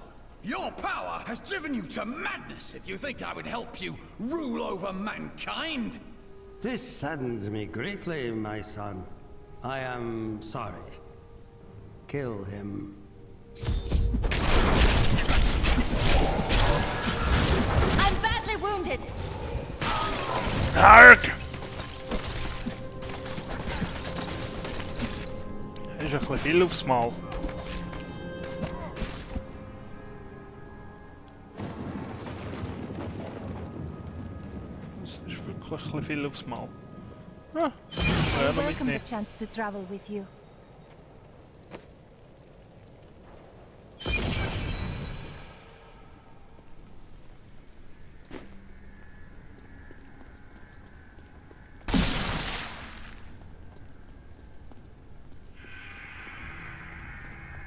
S4: Your power has driven you to madness if you think I would help you rule over mankind!
S8: This saddens me greatly, my son. I am sorry. Kill him.
S13: I'm badly wounded!
S1: Arg! Das ist ein bisschen viel aufs Mal. Das ist wirklich ein bisschen viel aufs Mal. Ah,
S14: I welcome the chance to travel with you.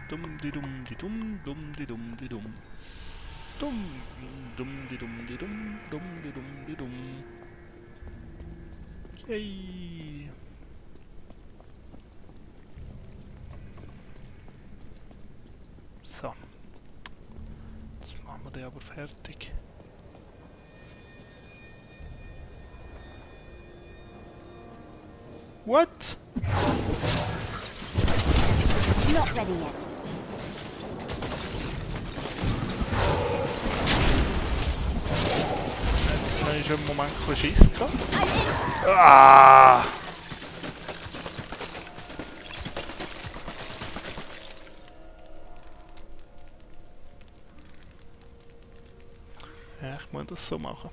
S1: Dum di dum di dum dum di dum di dum. Dum dum di dum di dum dum di dum di dum. Yay. So. Jetzt machen wir den aber fertig. What?
S13: Not ready yet.
S1: Jetzt habe ich einen Moment ein bisschen Schiss gehabt. Ah! Ja, ich muss das so machen.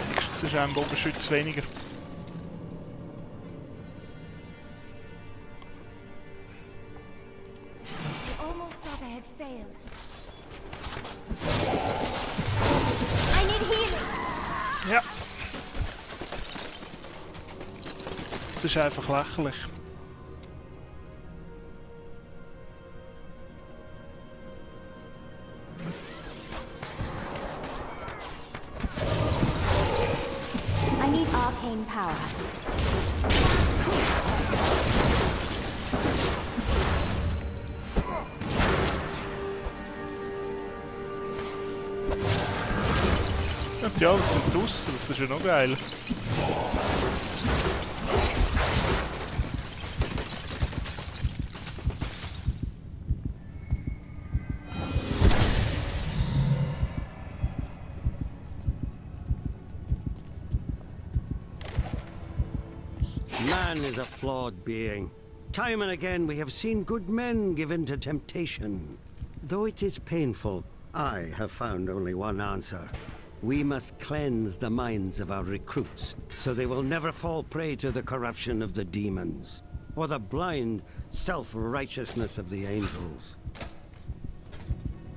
S1: Wenigstens ist ein Bogenschütz weniger. Ja. Das ist einfach lächerlich.
S5: I need arcane power.
S1: Ja, das sind draussen, das ist ja noch geil.
S8: Man is a flawed being. Time and again we have seen good men give in to temptation. Though it is painful, I have found only one answer. We must cleanse the minds of our recruits, so they will never fall prey to the corruption of the demons, or the blind self-righteousness of the angels.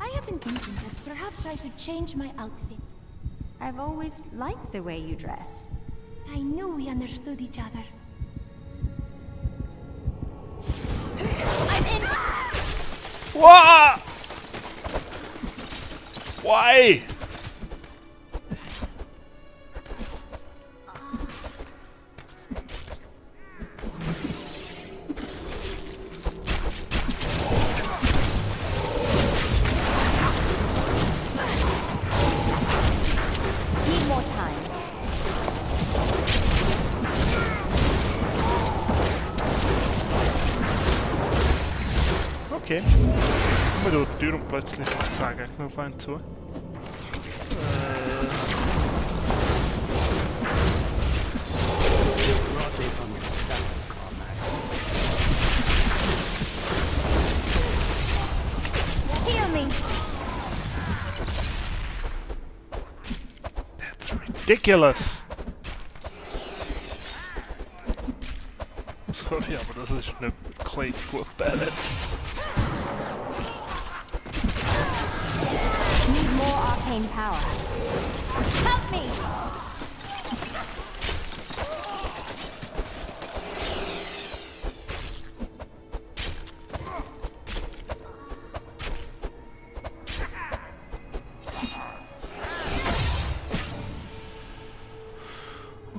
S14: I have been thinking that perhaps I should change my outfit.
S5: I've always liked the way you dress.
S14: I knew we understood each other.
S13: I'm in!
S1: What? Why?
S13: Need more time.
S1: Okay. Kommen wir durch die Tür und plötzlich zwei Gegner auf einen zu.
S13: Heal me.
S1: That's Ridiculous! Sorry, aber das ist nicht wirklich gut balanced.
S13: Need more arcane power. Help me!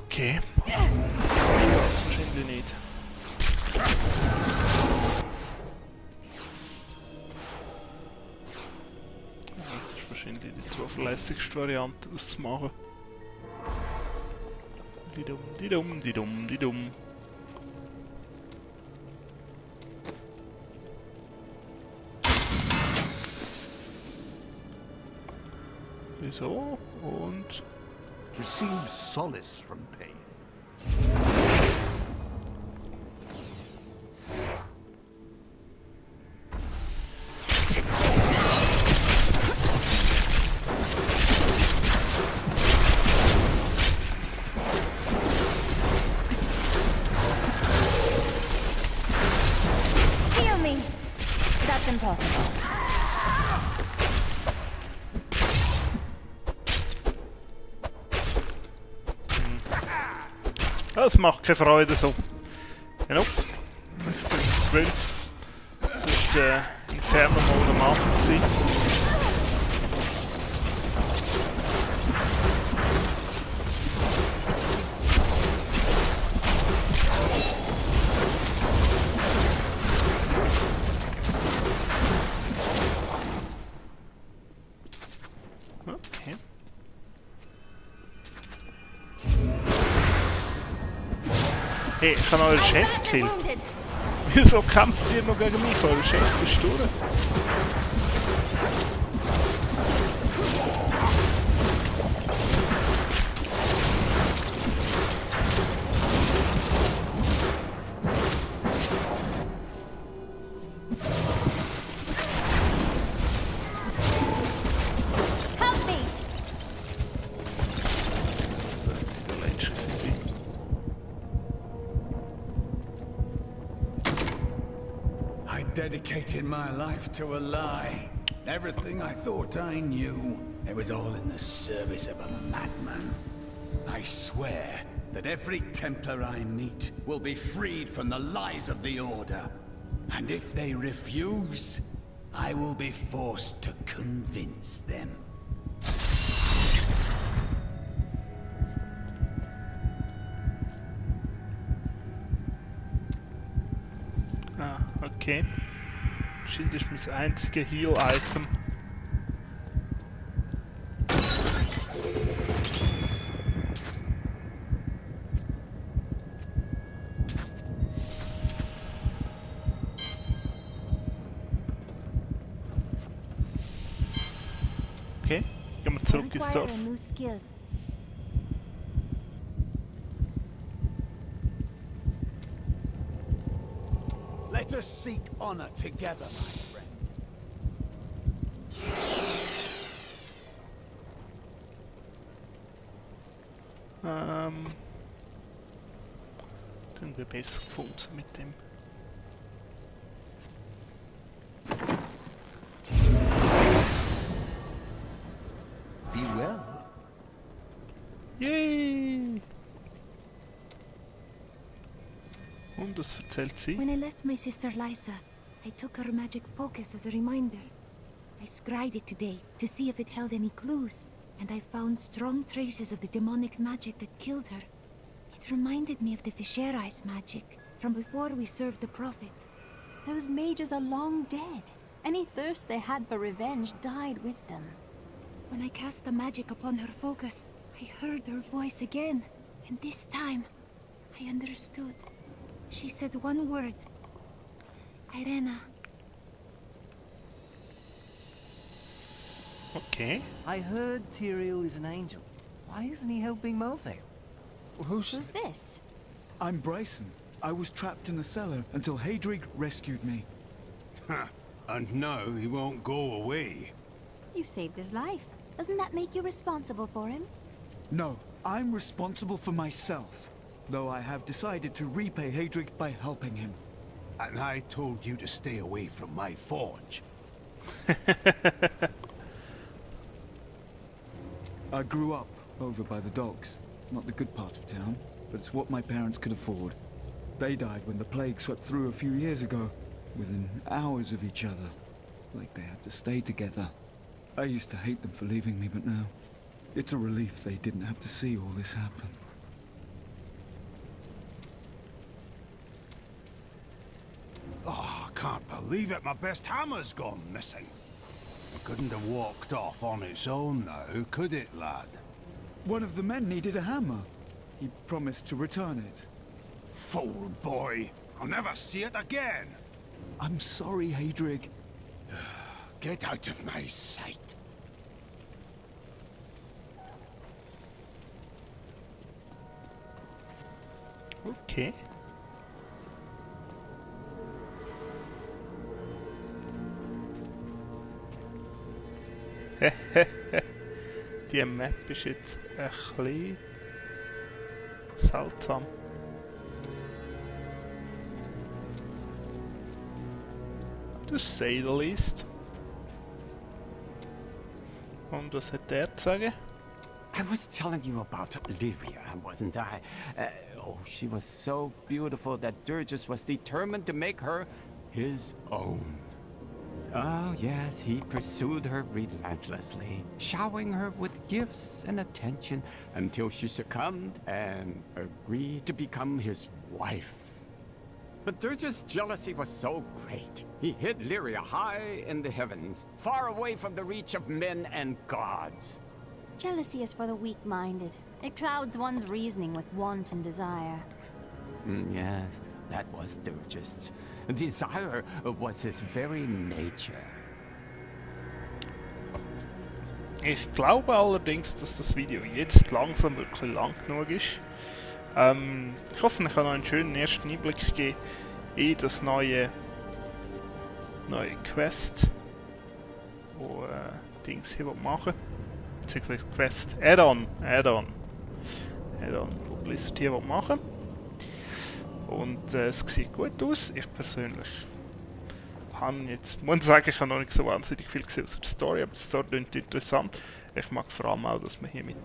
S1: Okay. Wahrscheinlich nicht. Das ist wahrscheinlich die zuverlässigste Variante, das zu machen. Die dumm. Wieso? Und...
S10: Receive solace from pain.
S13: Heal me! That's impossible.
S1: Das macht keine Freude so. Genau. Ich bin es gewöhnt. Sonst Inferno-Mode am Anfang gewesen. Okay. Hey, ich kann euren Chef killen. Wieso kämpft ihr noch gegen mich? Euer Chef ist durch.
S13: Help me!
S4: I dedicated my life to a lie. Everything I thought I knew, it was all in the service of a madman. I swear that every Templar I meet will be freed from the lies of the Order. And if they refuse, I will be forced to convince them.
S1: Ah, okay. Schild ist mein einziges Heal-Item. Okay, gehen wir zurück ins Dorf.
S13: A new skill.
S4: Let us seek honor together, my friend.
S1: Dann wäre besser gefunden mit dem.
S11: Be well.
S1: Yay! Und das erzählt sie.
S14: When I left my sister Lysa, I took her magic focus as a reminder. I scryed it today to see if it held any clues, and I found strong traces of the demonic magic that killed her. It reminded me of the Fisherais magic from before we served the Prophet.
S5: Those mages are long dead. Any thirst they had for revenge died with them.
S14: When I cast the magic upon her focus, I heard her voice again, and this time, I understood. She said one word. Irena.
S1: Okay.
S17: I heard Teil is an angel. Why isn't he helping Malthael?
S5: Who's this?
S15: I'm Bryson. I was trapped in the cellar until Hadrig rescued me.
S8: And now he won't go away.
S5: You saved his life. Doesn't that make you responsible for him?
S15: No, I'm responsible for myself. Though I have decided to repay Hadric by helping him.
S12: And I told you to stay away from my forge.
S15: I grew up over by the docks. Not the good part of town, but it's what my parents could afford. They died when the plague swept through a few years ago, within hours of each other. Like they had to stay together. I used to hate them for leaving me, but now it's a relief they didn't have to see all this happen.
S12: Oh, I can't believe it. My best hammer's gone missing. It couldn't have walked off on its own now, could it, lad?
S15: One of the men needed a hammer. He promised to return it.
S12: Fool boy. I'll never see it again.
S15: I'm sorry, Hadric.
S12: Get out of my sight.
S1: Okay. Die Map ist jetzt ein bisschen seltsam. To say the least. Und was hat der zu sagen?
S18: I was telling you about Lyria, wasn't I? Oh, she was so beautiful that Durgus was determined to make her his own. Oh, yes, he pursued her relentlessly, showering her with gifts and attention until she succumbed and agreed to become his wife. But Durgus' jealousy was so great, he hid Lyria high in the heavens, far away from the reach of men and gods.
S5: Jealousy is for the weak-minded. It clouds one's reasoning with want and desire.
S18: Yes, that was Durgus. Desire was his very nature.
S1: Ich glaube allerdings, dass das Video jetzt langsam wirklich lang genug ist. Ich hoffe, ich kann noch einen schönen ersten Einblick geben in das neue Quest, wo Dings hier machen. Beziehungsweise Quest Add-on, wo Blizzard hier machen. Und es sieht gut aus. Ich persönlich habe jetzt, muss sagen, ich habe noch nicht so wahnsinnig viel gesehen aus der Story, aber die Story klingt interessant. Ich mag vor allem auch, dass man hier mit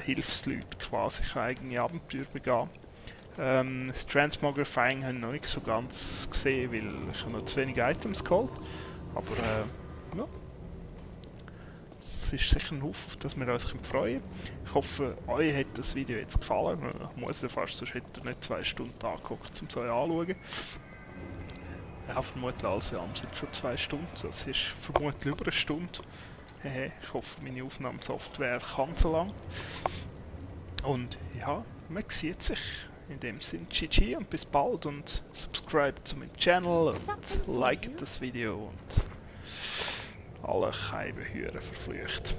S1: Hilfsleuten quasi eigene Abenteuer begehen kann. Das Transmogrifying habe ich noch nicht so ganz gesehen, weil ich habe noch zu wenig Items geholt. Aber ja. Es ist sicher ein Haufen, auf das wir uns freuen können. Ich hoffe, euch hat das Video jetzt gefallen. Ich muss ja fast, sonst hätte ihr nicht 2 Stunden angeguckt, um es euch anzuschauen. Ja, vermutlich alles in allem sind schon 2 Stunden. Das ist vermutlich über eine Stunde. Ich hoffe, meine Aufnahmesoftware kann so lang. Und ja, man sieht sich. In dem Sinne, GG und bis bald und subscribe zu meinem Channel und like das Video und alle Scheiben hören verflucht.